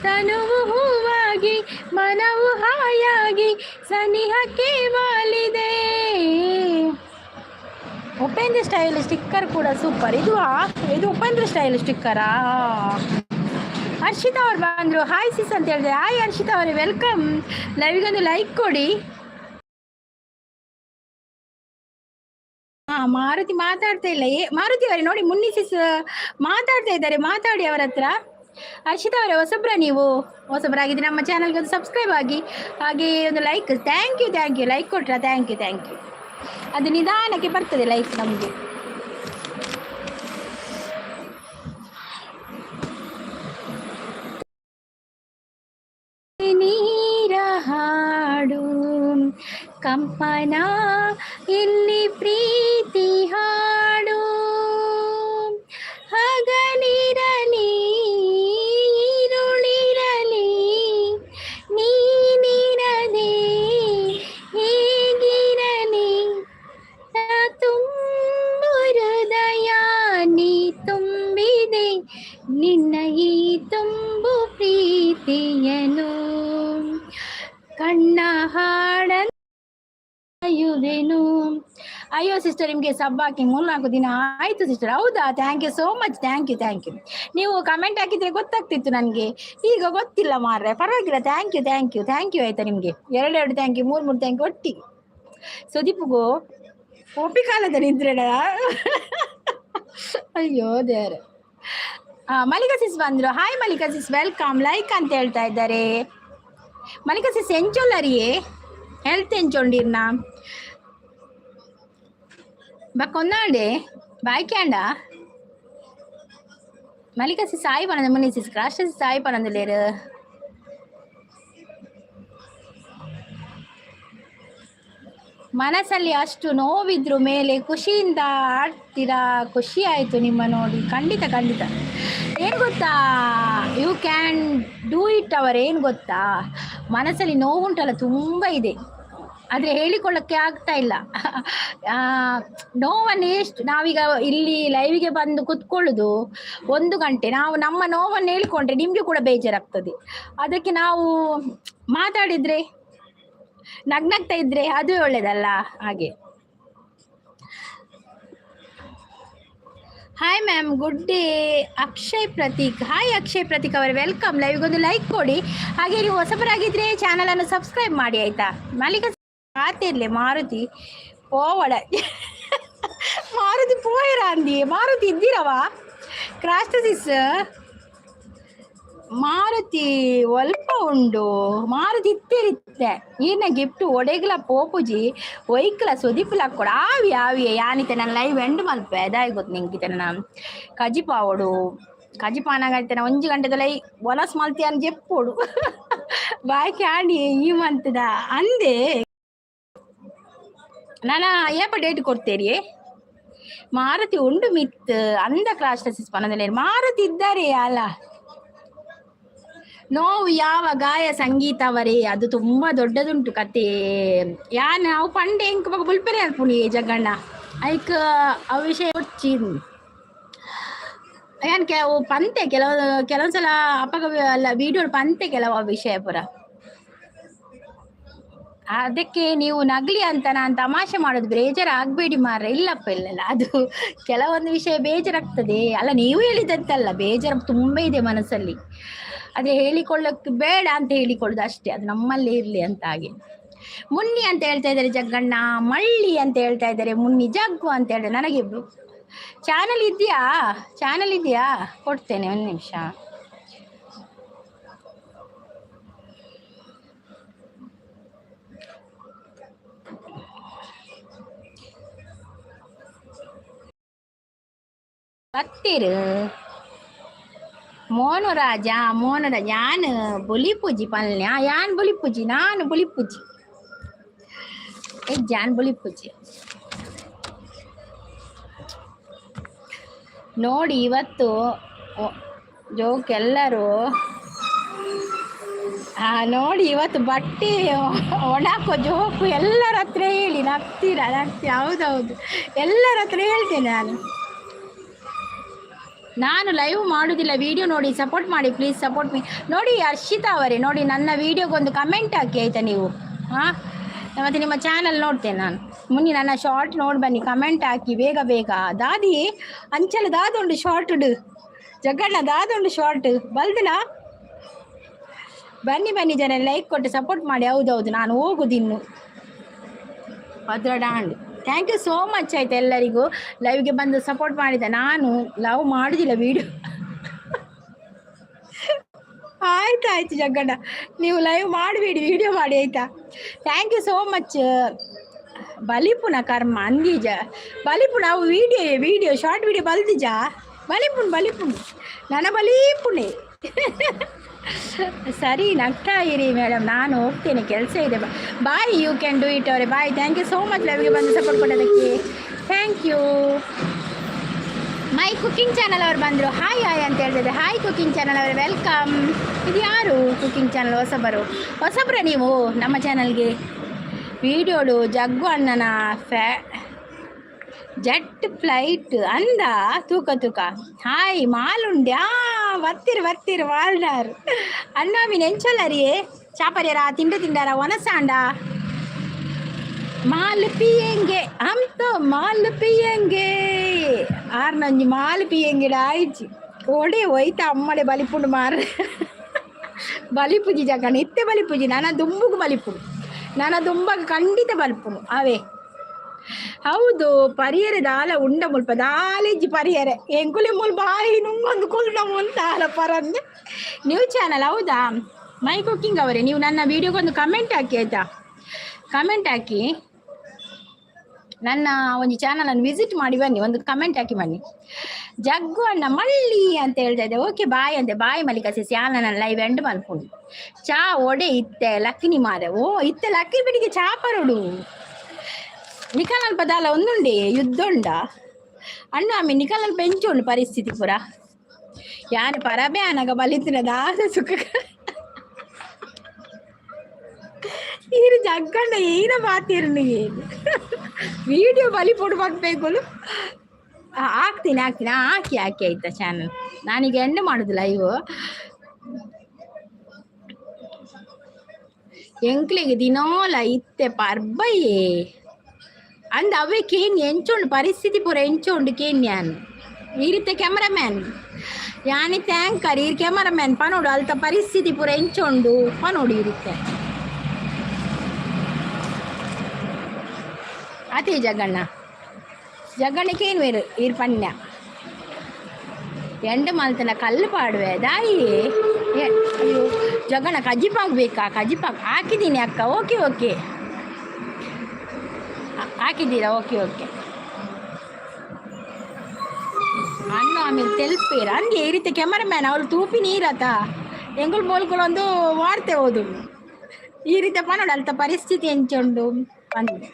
ತನುವು ಹೂವಾಗಿ ಮನವು ಹಾಯಾಗಿ ಸನಿಹಕ್ಕೆ ವಾಲಿದೆ. ಉಪೇಂದ್ರ ಸ್ಟೈಲ್ ಸ್ಟಿಕ್ಕರ್ ಕೂಡ ಸೂಪರ್. ಇದು ಉಪೇಂದ್ರ ಸ್ಟೈಲ್ ಸ್ಟಿಕ್ಕರಾ? ಹರ್ಷಿತಾ ಅವ್ರು ಬಂದರು. ಹಾಯ್ ಸಿಸ್ ಅಂತ ಹೇಳಿದೆ. ಹಾಯ್ ಹರ್ಷಿತಾ ಅವರೇ, ವೆಲ್ಕಮ್. ಲೈವಿಗೊಂದು ಲೈಕ್ ಕೊಡಿ. ಮಾರುತಿ ಮಾತಾಡ್ತಾ ಇಲ್ಲ. ಮಾರುತಿ ಅವರೇ ನೋಡಿ, ಮುನ್ನಿಸಿಸ್ ಮಾತಾಡ್ತಾ ಇದ್ದಾರೆ, ಮಾತಾಡಿ ಅವರ ಹತ್ರ. ಹರ್ಷಿತಾ ಅವರೇ, ಹೊಸಬ್ರ ನೀವು? ಹೊಸಬ್ರಾಗಿದ್ರೆ ನಮ್ಮ ಚಾನಲ್ಗೆ ಒಂದು ಸಬ್ಸ್ಕ್ರೈಬ್ ಆಗಿ, ಹಾಗೆ ಒಂದು ಲೈಕ್. Thank you. ಲೈಕ್ ಕೊಟ್ರಾ? Thank you. ಅದು ನಿಧಾನಕ್ಕೆ ಬರ್ತದೆ ಲೈಕ್ ನಮಗೆ. ನೀರ ಹಾಡು ಕಂಪನ ಇಲ್ಲಿ ಪ್ರೀತಿ ಹಾಡು, ಹಗಲಿರಲಿ ಈರುಳಿರಲಿ ನೀನಿರದೆ ಕಾಯುವೆನು. ಅಯ್ಯೋ ಸಿಸ್ಟರ್, ನಿಮಗೆ ಸಬ್ ಹಾಕಿ 3-4 ದಿನ ಆಯ್ತು ಸಿಸ್ಟರ್. ಹೌದಾ? Thank you so much. Thank you. ನೀವು ಕಮೆಂಟ್ ಹಾಕಿದ್ರೆ ಗೊತ್ತಾಗ್ತಿತ್ತು ನನಗೆ, ಈಗ ಗೊತ್ತಿಲ್ಲ ಮಾರ್ರೆ. ಪರವಾಗಿಲ್ಲ. ಥ್ಯಾಂಕ್ ಯು ಆಯ್ತಾ ನಿಮಗೆ. 2 ಥ್ಯಾಂಕ್ ಯು, 3 ಥ್ಯಾಂಕ್ ಯು ಒಟ್ಟಿಗೆ. ಸುದೀಪ್ಗೂ ಒಪ್ಪಿಕಾಲದ ನಿದ್ರೆಡ. ಅಯ್ಯೋ ದೇವ್ರೆ. ಮಲ್ಲಿಕಾ ಸಿಸ್ ಬಂದ್ರು. Hi Mallika sis, welcome. Like ಅಂತ ಹೇಳ್ತಾ ಇದ್ದಾರೆ. ಮಲ್ಲಿಕಾ ಸಿಸ್ ಎಂಚೊಲ್ಲರಿಯೇ ಹೆಲ್ತ್ ಎಂಚೊಂಡಿರ್ನ ಬಕ್ಕೊಂದಾಂಡೆ ಬಾಯ್ಕ್ಯಾಂಡ ಮಲ್ಲಿಕಾ ಸಿಸ್ ಸಾಯಿ ಪನಂದ ಮುನಿ ಸಿಸ್ ರಾಷ್ಟ್ರ ಸಿಸ್ ಸಾಯಿ ಪನಂದಲೇರು. ಮನಸ್ಸಲ್ಲಿ ಅಷ್ಟು ನೋವಿದ್ರು ಮೇಲೆ ಖುಷಿಯಿಂದ ಆಡ್ತೀರಾ. ಖುಷಿ ಆಯಿತು ನಿಮ್ಮ ನೋಡಿ. ಖಂಡಿತ ಏನು ಗೊತ್ತಾ, ಯು ಕ್ಯಾನ್ ಡೂ ಇಟ್ ಅವರ್. ಏನು ಗೊತ್ತಾ, ಮನಸ್ಸಲ್ಲಿ ನೋವುಂಟಲ್ಲ ತುಂಬ ಇದೆ, ಆದರೆ ಹೇಳಿಕೊಳ್ಳೋಕ್ಕೆ ಆಗ್ತಾ ಇಲ್ಲ. ನೋವನ್ನು ಎಷ್ಟು ನಾವೀಗ ಇಲ್ಲಿ ಲೈವಿಗೆ ಬಂದು ಕೂತ್ಕೊಳ್ಳೋದು 1 ಗಂಟೆ, ನಾವು ನಮ್ಮ ನೋವನ್ನು ಹೇಳಿಕೊಂಡ್ರೆ ನಿಮಗೆ ಕೂಡ ಬೇಜಾರಾಗ್ತದೆ. ಅದಕ್ಕೆ ನಾವು ಮಾತಾಡಿದರೆ ನಗ್ನಗ್ತಾ ಇದ್ರೆ ಅದು ಒಳ್ಳೇದಲ್ಲ. ಹಾಗೆ hi ma'am, good day. Akshay Prateek, hi Akshay Prateek ಅವರೇ, ವೆಲ್ಕಮ್. ಲೈವ್ಗೊಂದು ಲೈಕ್ ಕೊಡಿ. ಹಾಗೆ ನೀವು ಹೊಸಬರಾಗಿದ್ದರೆ ಚಾನಲನ್ನು ಸಬ್ಸ್ಕ್ರೈಬ್ ಮಾಡಿ ಆಯಿತಾ. ಮಲ್ಲಿಕಾ ಆತಿರ್ಲಿ ಮಾರುತಿ ಪೋವಡ ಮಾರುತಿ ಪೋಯರ ಅಂದಿ. ಮಾರುತಿ ಇದ್ದೀರವಾ ಕ್ರಾಸ್ಟಸಿಸ್ ಮಾರುತಿ ಒಲ್ಪ ಉಂಡು. ಮಾರುತಿ ಇತ್ತಿರಿತ್ತೆ ಈನ ಗಿಫ್ಟ್ ಒಡೆಗ್ಲ ಪೋಪುಜಿ ಒಯ್ಕಲ ಸುದೀಪ್ಲ ಕೊಡ ಆವಿಯೇ ಯಾನಿತೆ ನನ್ನ ಲೈವ್ ಎಂಡ್ ಮಲ್ಪೆ ಅದಾಗಿ ಗೊತ್ತು ನಿಂಗಿತೆ. ನಾನು ಕಜಿಪಾವಡು ಕಜಿಪಾನಾಗೈತೆ 1 ಗಂಟೆದ ಲೈ ಒಲಸ್ ಮಲ್ತಿ అని చెప్పుడు ಬಾಯ್ಕೆ ಆಡಿ ಈ ಮಂತದ ಅಂದೆ. ನಾನು ಏಪ ಡೇಟ್ ಕೊಡ್ತೇರಿ. ಮಾರುತಿ ಉಂಡು ಮಿತ್ ಅಂದ ಕ್ಲಾಸ್ ಪನದಲ್ಲಿ ಮಾರುತಿ ಇದ್ದಾರೆ ಅಲ್ಲ. ನೋವು ಯಾವ ಗಾಯ ಸಂಗೀತವರೇ, ಅದು ತುಂಬ ದೊಡ್ಡದುಂಟು ಕತೆ. ನಾವು ಪಂಡೆ ಎಂಕ್ ಬಗ ಬುಲ್ಪೆರೆ ಅಲ್ಪುನಿ ಜಗಣ್ಣ ಐಕ್ ಆ ವಿಷಯ ಕೊಚ್ಚಿ ಯಾನ್ ಪಂತೆ ಕೆಲವೊಂದ್ಸಲ ಅಪ್ಪಗ ಅಲ್ಲ ವಿಡಿಯೋ ಪಂತೆ ಕೆಲವು ವಿಷಯ ಪುರ. ಅದಕ್ಕೆ ನೀವು ನಗ್ಲಿ ಅಂತ ನಾನು ತಮಾಷೆ ಮಾಡೋದು, ಬೇಜಾರು ಆಗಬೇಡಿ ಮಾರ್ರೆ. ಇಲ್ಲಪ್ಪ ಇಲ್ಲ, ಅದು ಕೆಲವೊಂದು ವಿಷಯ ಬೇಜಾರಾಗ್ತದೆ ಅಲ್ಲ. ನೀವು ಹೇಳಿದಂತಲ್ಲ, ಬೇಜಾರು ತುಂಬ ಇದೆ ಮನಸ್ಸಲ್ಲಿ, ಆದರೆ ಹೇಳಿಕೊಳ್ಳೋಕ್ಕೆ ಬೇಡ ಅಂತ ಹೇಳಿಕೊಳ್ಳೋದು ಅಷ್ಟೇ. ಅದು ನಮ್ಮಲ್ಲೇ ಇರಲಿ ಅಂತ. ಹಾಗೆ ಮುನ್ನಿ ಅಂತ ಹೇಳ್ತಾ ಇದ್ದಾರೆ ಜಗ್ಗಣ್ಣ, ಮಳ್ಳಿ ಅಂತ ಹೇಳ್ತಾ ಇದ್ದಾರೆ, ಮುನ್ನಿ ಜಗ್ಗು ಅಂತ ಹೇಳಿದ್ರೆ. ನನಗೆ ಚಾನಲ್ ಇದೆಯಾ ಕೊಡ್ತೇನೆ, 1 ನಿಮಿಷ. ಹತ್ತಿರ ಮೋನರಾಜ ಯಾನ್ ಬುಲಿಪೂಜಿ ಪಲ್ಯ, ಯಾನ್ ಬುಲಿಪೂಜಿ, ನಾನು ಬುಲಿಪೂಜಿ ಜಾನ್ ಬುಲಿಪೂಜಿ ನೋಡಿ. ಇವತ್ತು ಜೋಕ್ ಎಲ್ಲರೂ ನೋಡಿ, ಇವತ್ತು ಬಟ್ಟೆ ಒಣಾಕೋ ಜೋಕು ಎಲ್ಲರ ಹತ್ರ ಹೇಳಿ ನಗ್ತೀರಾ. ಹೌದೌದು, ಎಲ್ಲರ ಹತ್ರ ಹೇಳ್ತೇನೆ ನಾನು ಲೈವ್ ಮಾಡೋದಿಲ್ಲ, ವಿಡಿಯೋ ನೋಡಿ ಸಪೋರ್ಟ್ ಮಾಡಿ ಪ್ಲೀಸ್, ಸಪೋರ್ಟ್ ಮೀ. ನೋಡಿ ಹರ್ಷಿತಾ ಅವರೇ, ನೋಡಿ ನನ್ನ ವಿಡಿಯೋಗೊಂದು ಕಮೆಂಟ್ ಹಾಕಿ ಆಯಿತಾ ನೀವು. ಮತ್ತು ನಿಮ್ಮ ಚಾನಲ್ ನೋಡ್ತೇನೆ ನಾನು. ಮುನ್ನಿ ನನ್ನ ಶಾರ್ಟ್ ನೋಡಿ ಬನ್ನಿ, ಕಮೆಂಟ್ ಹಾಕಿ ಬೇಗ. ದಾದಿ ಅಂಚಲ ದಾದುಂಡು ಶಾರ್ಟ್ ಜಗಣ್ಣ, ದಾದುಂಡು ಶಾರ್ಟ್ ಬಲ್ದನ ಬನ್ನಿ ಜನ ಲೈಕ್ ಕೊಟ್ಟು ಸಪೋರ್ಟ್ ಮಾಡಿ. ಹೌದೌದು, ನಾನು ಹೋಗುದಿನ್ನು ಭದ್ರಡಾಂಡ್. ಥ್ಯಾಂಕ್ ಯು ಸೋ ಮಚ್ ಆಯ್ತು ಎಲ್ಲರಿಗೂ ಲೈವ್ಗೆ ಬಂದು ಸಪೋರ್ಟ್ ಮಾಡಿದೆ. ನಾನು ಲವ್ ಮಾಡೋದಿಲ್ಲ ವಿಡಿಯೋ. ಆಯ್ತು ಜಗ್ಗಣ್ಣ, ನೀವು ಲೈವ್ ಮಾಡಬೇಡಿ, ವಿಡಿಯೋ ಮಾಡಿ ಆಯಿತಾ. Thank you so much. ಬಲಿಪುನ ಕರ್ಮ ಅಂದೀಜ ಬಲಿಪು ನಾವು ವಿಡಿಯೋ ಶಾರ್ಟ್ ವಿಡಿಯೋ ಬಲ್ದಿಜ ಬಲಿಪುಣ್ ನನ್ನ ಬಲಿಪುಣೆ. ಸರಿ, ನಗ್ತಾ ಇರಿ ಮೇಡಮ್, ನಾನು ಹೋಗ್ತೇನೆ, ಕೆಲಸ ಇದೆ. Bye, you can do it ಅವರೇ. Bye, thank you so much ಲೈವ್ಗೆ ಬಂದು ಸಪೋರ್ಟ್ ಕೊಡೋದಕ್ಕೆ. Thank you. My cooking channel ಅವ್ರು ಬಂದರು. ಹಾಯ್ ಅಂತ ಹೇಳ್ತಿದ್ದೆ. ಹಾಯ್ ಕುಕಿಂಗ್ ಚಾನಲ್ ಅವರೇ, ವೆಲ್ಕಮ್. ಇದು ಯಾರು ಕುಕಿಂಗ್ ಚಾನಲ್ ಹೊಸಬ್ರ ನೀವು ನಮ್ಮ ಚಾನಲ್ಗೆ? ವಿಡಿಯೋಡು ಜಗ್ಗು ಅಣ್ಣನ ಜೆಟ್ ಫ್ಲೈಟ್ ಅಂದ ತೂಕ. ಹಾಯ್ ಮಾಲುಂಡ್ಯಾ ಬರ್ತೀರಿ ವಾಲ್ನಾರ್ ಅಣ್ಣ ಮೀನು ಎಂಚಲ್ಲರಿಯೇ ಚಾಪರ್ಯರ ತಿಂಡಾರ ಒನಸಾಂಡ ಮಾಲ್ ಪಿಯಂಗೆ ಅಂತ ಮಾಲ್ ಪಿಯಂಗೆ ಆರ್ನಂಜಿ ಮಾಲ್ ಪಿಯಂಗೆಡ ಆಯ್ಚಿ ಓಡೆ ಹೋಯ್ತ ಅಮ್ಮಡೆ ಬಲಿಪುಂಡು ಮಾರ ಬಲಿಪುಜಿ ಜಗಣ ಇತ್ತೆ ಬಲಿಪುಜಿ ನನ್ನ ದುಂಬುಗು ಬಲಿಪುಡು ನನ್ನ ದುಂಬಗ ಖಂಡಿತ ಬಲಿಪುಡು ಅವೇ ಹೌದು ಪರಿಯರೆ ದಾಲ ಉಂಡ ಮುಲ್ಪ ದಾಲೆಜ್ಜಿ ಪರಿಯರೆ ಎಂಕುಲಿ ಮುಲ್ ಬಾಯಿ ನುಂಗೊಂದು ಕುಲ್ನ ಮುಂತಾಲ ಪರಂದೆ ನ್ಯೂ ಚಾನಲ್ ಹೌದಾ ಮೈ ಕುಕ್ಕಿಂಗ್ ಅವರೇ ನೀವು ನನ್ನ ವಿಡಿಯೋಗೊಂದು ಕಮೆಂಟ್ ಹಾಕಿ ಆಯ್ತಾ ಕಮೆಂಟ್ ಹಾಕಿ ನನ್ನ ಒಂದು ಚಾನಲನ್ನು ವಿಸಿಟ್ ಮಾಡಿ ಬನ್ನಿ ಒಂದು ಕಮೆಂಟ್ ಹಾಕಿ ಬನ್ನಿ ಜಗ್ಗು ಅಣ್ಣ ಮಳ್ಳಿ ಅಂತ ಹೇಳ್ತಾ ಇದ್ದೆ ಓಕೆ ಬಾಯ್ ಅಂತೆ ಬಾಯ್ ಮಲ್ಲಿಕ ಸೇಸಿ ನನ್ನ ಲೈವ್ ಎಂಡ್ ಮಲ್ಕೊಂಡು ಚಾ ಒಡೆ ಇತ್ತೆ ಲಕ್ಕಿನಿ ಮಾರೆ ಓ ಇತ್ತೆ ಲಕ್ಕಿ ಬಿಡಿಗೆ ಚಾ ಪರೋಡು ನಿಖಾಲ್ ಪದಾಲ ಒಂದುಂಡೆ ಯುದ್ಧುಂಡ ಅಣ್ಣ ಆమె ನಿಖಾಲ್ ಪೆಂಚುಂಡು ಪರಿಸ್ಥಿತಿ ಪುರ ಯಾರು ಪರಬೆ ಅನಗ ಬಲಿತಿನ ದಾದ ಸುಖ ಈರು ಜಗ್ಗಣ್ಣ ಏನ ಮಾತೀರು ನೀನು ವಿಡಿಯೋ ಬಲಿ ಪೊಡು ಬರ್ಬೇಕು ಹಾಕ್ತೀನಿ ಹಾಕಿ ಆಯ್ತಾ ಚಾನಲ್ ನಾನೀಗ ಎಂಡ್ ಮಾಡುದು ಲೈವ್ ಎಂಕ್ಲಿಗೆ ದಿನೋಲ ಇತ್ತೆ ಪರ್ಬಯ್ಯೇ ಅಂದ ಅವೇ ಕೇನ್ ಎಂಚುಂಡು ಪರಿಸ್ಥಿತಿ ಪೂರ ಎಂಚುಂಡು ಕೇನ್ ಯಾನ್ ಈರಿತ್ತೆ ಕ್ಯಾಮರಾಮ್ಯಾನ್ ಯಾನಿ ಥ್ಯಾಂಕರ್ ಈರ್ ಕ್ಯಾಮರಾಮ್ಯಾನ್ ಪನೋಡು ಅಲ್ತ ಪರಿಸ್ಥಿತಿ ಪೂರ ಎಂಚುಂಡು ಪನೋಡು ಇರುತ್ತೆ ಅದೇ ಜಗಣ್ಣಕ್ಕೆ ಏನು ಬೇರು ಈರ್ ಪಣ್ಯ ಎಂಡು ಮಲ್ತನ ಕಲ್ಲು ಪಾಡುವೆ ದಾಯಿ ಅಯ್ಯೋ ಜಗಣ್ಣ ಕಜ್ಜಿಪಾಕ್ ಬೇಕಾ ಕಜ್ಜಿಪಾಕ್ ಹಾಕಿದ್ದೀನಿ ಅಕ್ಕ ಓಕೆ ಓಕೆ ಹಾಕಿದ್ದೀರಾ ಓಕೆ ಓಕೆ ಅಣ್ಣ ಆಮೇಲೆ ತೆಲ್ಪೇರ ಹಂಗೆ ಈ ರೀತಿ ಕ್ಯಾಮರಾಮ್ಯಾನ್ ಅವಳು ತೂಪಿ ನೀರತ್ತ ಎಂಗುಳು ಬೋಲ್ಗಳೊಂದು ವಾರ್ತೆ ಹೋದು ಈ ರೀತಿ ಪನೋಡು ಅಲ್ತ ಪರಿಸ್ಥಿತಿ ಎಂಚುಂಡು ಬಂದು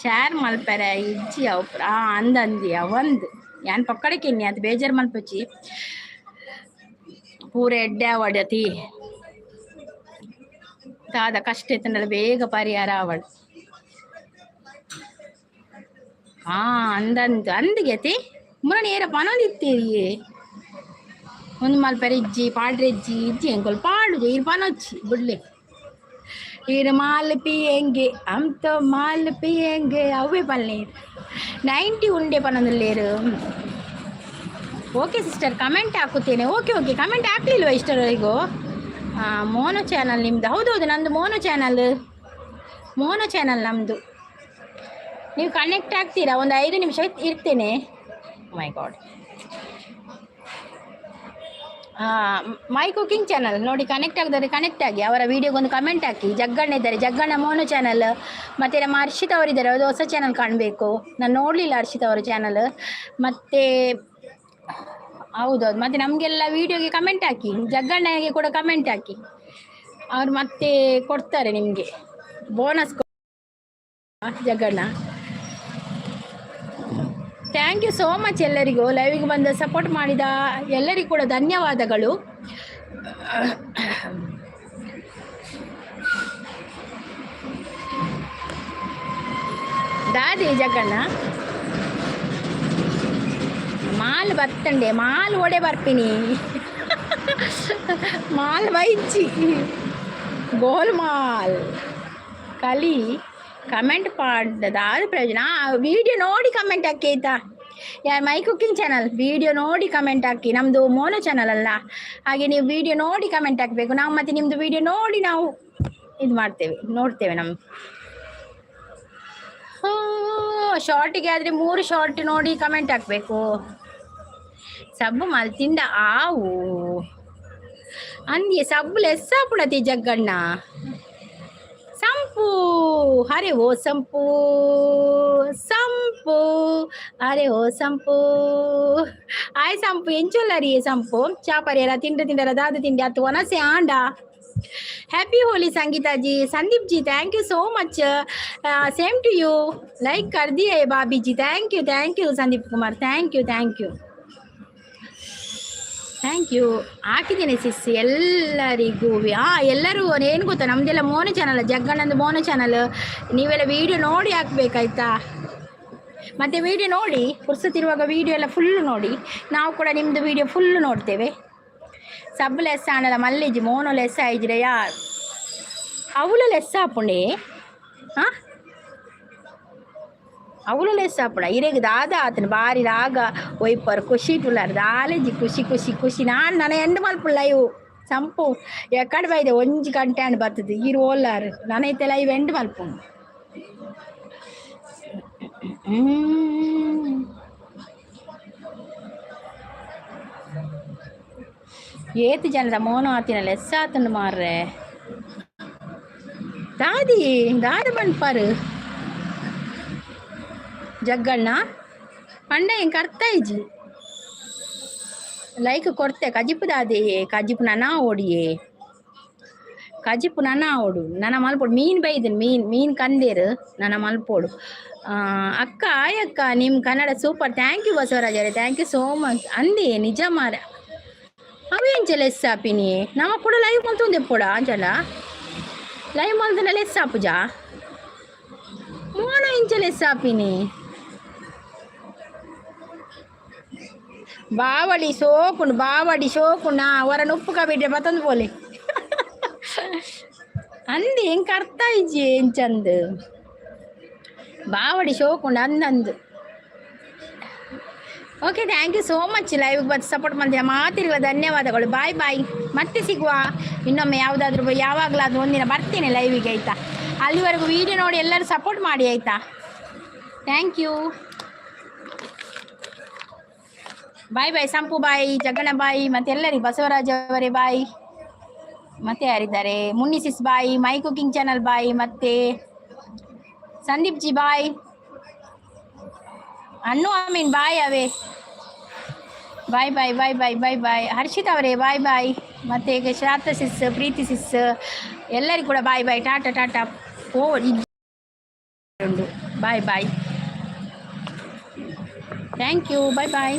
ಶೇರ್ ಮಲ್ಪೆರೆ ಇಜ್ಜಿ ಅವ್ರ ಅಂದಂದಿಯ ಒಂದು ಯಾನ್ ಪಕ್ಕಡಕ್ಕೆ ಇನ್ನಿ ಅದು ಬೇಜಾರು ಮಲ್ಪಚ್ಚಿ ಪೂರ ಎಡ್ಡೆ ಅವಡತಿ ತಾದ ಕಷ್ಟ ಎತ್ತಂಡಲ್ಲ ಬೇಗ ಪರಿಹಾರ ಅವಳು ಅಂದಂದು ಅಂದಿಗೆತಿ ಮುರಣಿ ಏರ ಪನೊಂದಿತ್ತೀರಿ ಒಂದು ಮಲ್ಪೆರೆ ಇಜ್ಜಿ ಪಾಡ್ರೆ ಇಜ್ಜಿ ಎಂಕೊಲ್ ಪಾಡುದು ಇರು ಪನೊಚ್ಚಿ ಬಿಡ್ಲಿ ಈರು ಮಾಲ್ ಪಿಯಂಗೆ ಅಂತ ಮಾಲ್ ಪಿಯಂಗೆ ಅವೇ ಪಲ್ಲೇರು 90 ಉಂಡೆ ಪನೊಂದುಲ್ಲೇರು ಓಕೆ ಸಿಸ್ಟರ್ ಕಮೆಂಟ್ ಹಾಕುತ್ತೇನೆ ಓಕೆ ಓಕೆ ಕಮೆಂಟ್ ಹಾಕ್ಲಿಲ್ವ ಇಷ್ಟರವರೆಗೂ ಮೋನೋ ಚಾನಲ್ ನಿಮ್ಮದು ಹೌದೌದು ನಂದು ಮೋನೋ ಚಾನಲ್ ನಮ್ಮದು ನೀವು ಕನೆಕ್ಟ್ ಆಗ್ತೀರಾ ಒಂದು 5 ನಿಮಿಷ ಇರ್ತೇನೆ ಮೈ ಗಾಡ್ ಮೈ ಕುಕಿಂಗ್ ಚಾನಲ್ ನೋಡಿ ಕನೆಕ್ಟ್ ಆಗಿದ್ದಾರೆ ಕನೆಕ್ಟ್ ಆಗಿ ಅವರ ವಿಡಿಯೋಗೊಂದು ಕಮೆಂಟ್ ಹಾಕಿ ಜಗ್ಗಣ್ಣ ಇದ್ದಾರೆ ಜಗ್ಗಣ್ಣ ಮೋನೋ ಚಾನಲ್ ಮತ್ತು ನಮ್ಮ ಹರ್ಷಿತ್ ಅವರಿದ್ದಾರೆ ಅದು ಹೊಸ ಚಾನಲ್ ಕಾಣಬೇಕು ನಾನು ನೋಡಲಿಲ್ಲ ಹರ್ಷಿತ್ ಅವರ ಚಾನಲ್ ಮತ್ತು ಹೌದೌದು ಮತ್ತು ನಮಗೆಲ್ಲ ವೀಡಿಯೋಗೆ ಕಮೆಂಟ್ ಹಾಕಿ ಜಗ್ಗಣ್ಣಗೆ ಕೂಡ ಕಮೆಂಟ್ ಹಾಕಿ ಅವ್ರು ಮತ್ತೆ ಕೊಡ್ತಾರೆ ನಿಮಗೆ bonus Jagganna thank you so much ಎಲ್ಲರಿಗೂ ಲೈವಿಗೆ ಬಂದು ಸಪೋರ್ಟ್ ಮಾಡಿದ ಎಲ್ಲರಿಗೂ ಕೂಡ ಧನ್ಯವಾದಗಳು ದಾದಿ ಜಗ್ಗಣ್ಣ ಮಾಲ್ ಬತ್ತಂಡೆ ಮಾಲ್ ಒಡೆ ಬರ್ತೀನಿ ಮಾಲ್ ಬೈಚಿ ಗೋಲ್ ಮಾಲ್ ಕಲಿ ಕಮೆಂಟ್ ಪಾಡ್ದಾದ ಪ್ರಯೋಜನ ವಿಡಿಯೋ ನೋಡಿ ಕಮೆಂಟ್ ಹಾಕಿ ಆಯಿತಾ ಯಾರು ಮೈ ಕುಕಿಂಗ್ ಚಾನಲ್ ವಿಡಿಯೋ ನೋಡಿ ಕಮೆಂಟ್ ಹಾಕಿ ನಮ್ಮದು ಮೋನೋ ಚಾನಲ್ ಅಲ್ಲ ಹಾಗೆ ನೀವು ವಿಡಿಯೋ ನೋಡಿ ಕಮೆಂಟ್ ಹಾಕಬೇಕು ನಾವು ಮತ್ತು ನಿಮ್ಮದು ವಿಡಿಯೋ ನೋಡಿ ನಾವು ಇದು ನೋಡ್ತೇವೆ ನಮ್ಮ ಶಾರ್ಟಿಗೆ ಆದರೆ 3 ಶಾರ್ಟ್ ನೋಡಿ ಕಮೆಂಟ್ ಹಾಕಬೇಕು ಸಬ್ಬು ಮಲ್ತಿಂದ ಆವು ಅಂದಿಗೆ ಸಬ್ಬು ಲೆಸ್ಸ ಪುಡತಿ ಜಗ್ಗಣ್ಣ ಸಂಪು ಅರೆ ಓ ಸಂಪು ಅರೆ ಓ ಸಂಪು ಆಯ್ ಸಂಪು ಎಂಚೊಲ್ಲರಿ ಸಂಪು ಚಾಪರಿಯರ ತಿಂಡರ ದಾದ ತಿಂಡಿ ಹತ್ತು ಒನಸೆ ಆಂಡ happy Holi Sangeetaji Sandeep ji thank you so much same to you like कर दिए भाभी जी thank you Sandeep Kumar thank you ಹಾಕಿದ್ದೇನೆ ಸಿಸ್ ಎಲ್ಲರಿಗೂ ಎಲ್ಲರೂ ಏನು ಗೊತ್ತಾ ನಮ್ಮದೆಲ್ಲ ಮೋನೋ ಚಾನಲ್ ಜಗ್ಗಣ್ಣಂದು ಮೋನೋ ಚಾನಲ್ ನೀವೆಲ್ಲ ವೀಡಿಯೋ ನೋಡಿ ಹಾಕ್ಬೇಕಾಯ್ತಾ ಮತ್ತು ವೀಡಿಯೋ ನೋಡಿ ಪುರ್ಸತ್ತಿರುವಾಗ ವೀಡಿಯೋ ಎಲ್ಲ ಫುಲ್ಲು ನೋಡಿ ನಾವು ಕೂಡ ನಿಮ್ಮದು ವೀಡಿಯೋ ಫುಲ್ಲು ನೋಡ್ತೇವೆ ಸಬ್ ಲೆಸ್ ಆಣಲ್ಲ ಮಲ್ಲೇಜಿ ಮೋನೋ ಲೆಸ್ ಆಯ್ಜ್ರೆ అవులో లెస్ ఆపుండే అవులో లెస్ ఆపుడ ಇರೆಗ್ ದಾದ ಆತನ ಬಾರಿ ರಾಗ ಒಯ್ಪರ್ ಖುಷಿ ಟುಲಾರ್ ದಾಲೆಜಿ ಖುಷಿ ಖುಷಿ ಖುಷಿ ನಾನು ನನ್ನ ಎಂಡ್ ಮಲ್ಪುಳ ಲೈವ್ ಸಂಪು ಎಕ್ಕಡೆ ಬೈದೆ 1 ಗಂಟೆ ಅಂಡ್ ಬರ್ತದೆ ಈ ರೋಲಾರ್ ನನೈತೆ ಲೈವ್ ಎಂಡ್ ಮಲ್ಪು ಏತು ಜನದ ಮೋನು ಆತಿನ ಲೆಸ್ ಆತಂಡು ಮಾರ್ರೆ ದಾದಿ ದಾದ ಬನ್ಪಾರು ಜಗ್ಗಣ್ಣ ಪಂಡ ಹೆಂಗೆ ಕರ್ತಾ ಇಜ್ಜಿ ಲೈಕ್ ಕೊಡ್ತೆ ಕಜಿಪು ದಾದೆ ಕಜಿಪು ನನ್ನ ಓಡಿಯೇ ಕಜಿಪು ನನ್ನ ಓಡು ನನ್ನ ಮಲ್ಪೋಡು ಮೀನು ಬೈದನು ಮೀನು ಕಂದೇರು ನನ್ನ ಮಲ್ಪೋಡು ಅಕ್ಕ ಆಯಕ್ಕ ನಿಮ್ಮ ಕನ್ನಡ ಸೂಪರ್ ಥ್ಯಾಂಕ್ ಯು ಬಸವರಾಜರೇ ಥ್ಯಾಂಕ್ ಯು ಸೋ ಮಚ್ ಅಂದೆ ನಿಜ ಮಾರ ಅವೇಂಚಲ ಎಸ್ಸಾಪಿನಿ ನಮ್ಮ ಕೂಡ ಲೈವ್ ಮಲ್ತುಂದೆ ಪೋಡ ಅಂಚಲ ಲೈವ್ ಮಲ್ತನ ಎಸ್ಸಾಪುಜಾ ಮೋನ ಇಂಚಲ ಎಸ್ಸಾಪಿನಿ బావడి సోకున్నా వరను ఉప్పు కబిడ్ಡೆ ಮತ್ತೊಂದು ಬೋಲೆ ಅಂದು ಹೆಂಗೆ ಅರ್ಥ ಇಜ್ಜಿ ಏನ್ ಚಂದ ಬಾವಡಿ ಶೋಕುಂಡು ಅಂದಂದು okay thank you so much ಲೈವ್ಗೆ ಬಂದು ಸಪೋರ್ಟ್ ಮಾಡ್ತೀರಾ ಮಾತಿರುವ ಧನ್ಯವಾದಗಳು ಬಾಯ್ ಬಾಯ್ ಮತ್ತೆ ಸಿಗುವ ಇನ್ನೊಮ್ಮೆ ಯಾವುದಾದ್ರೂ ಯಾವಾಗಲಾದ್ರೂ ಒಂದಿನ ಬರ್ತೀನಿ ಲೈವಿಗೆ ಆಯಿತಾ ಅಲ್ಲಿವರೆಗೂ ವಿಡಿಯೋ ನೋಡಿ ಎಲ್ಲರೂ ಸಪೋರ್ಟ್ ಮಾಡಿ ಆಯಿತಾ ಥ್ಯಾಂಕ್ ಯು ಬಾಯ್ ಬಾಯ್ ಸಂಪು ಬಾಯ್ ಜಗಣ ಬಾಯ್ ಮತ್ತೆ ಎಲ್ಲರಿಗೆ ಬಸವರಾಜ್ ಅವರೇ ಬಾಯ್ ಮತ್ತೆ ಯಾರಿದ್ದಾರೆ ಮುನ್ನಿಸಿಸ್ ಬಾಯ್ ಮೈ ಕುಕಿಂಗ್ ಚಾನಲ್ ಬಾಯ್ ಮತ್ತೆ ಸಂದೀಪ್ ಜಿ ಬಾಯ್ ಅನ್ನು ಅಮೀನ್ ಬಾಯ್ ಅವೇ ಬಾಯ್ ಬಾಯ್ ಬಾಯ್ ಬಾಯ್ ಬಾಯ್ ಬಾಯ್ ಹರ್ಷಿತ್ ಅವರೇ ಬಾಯ್ ಬಾಯ್ ಮತ್ತೆ ಈಗ ಶಾರದಾ ಸಿಸ್ ಪ್ರೀತಿ ಸಿಸ್ ಎಲ್ಲರಿಗೂ ಕೂಡ bye bye tata tata oh bye bye thank you bye bye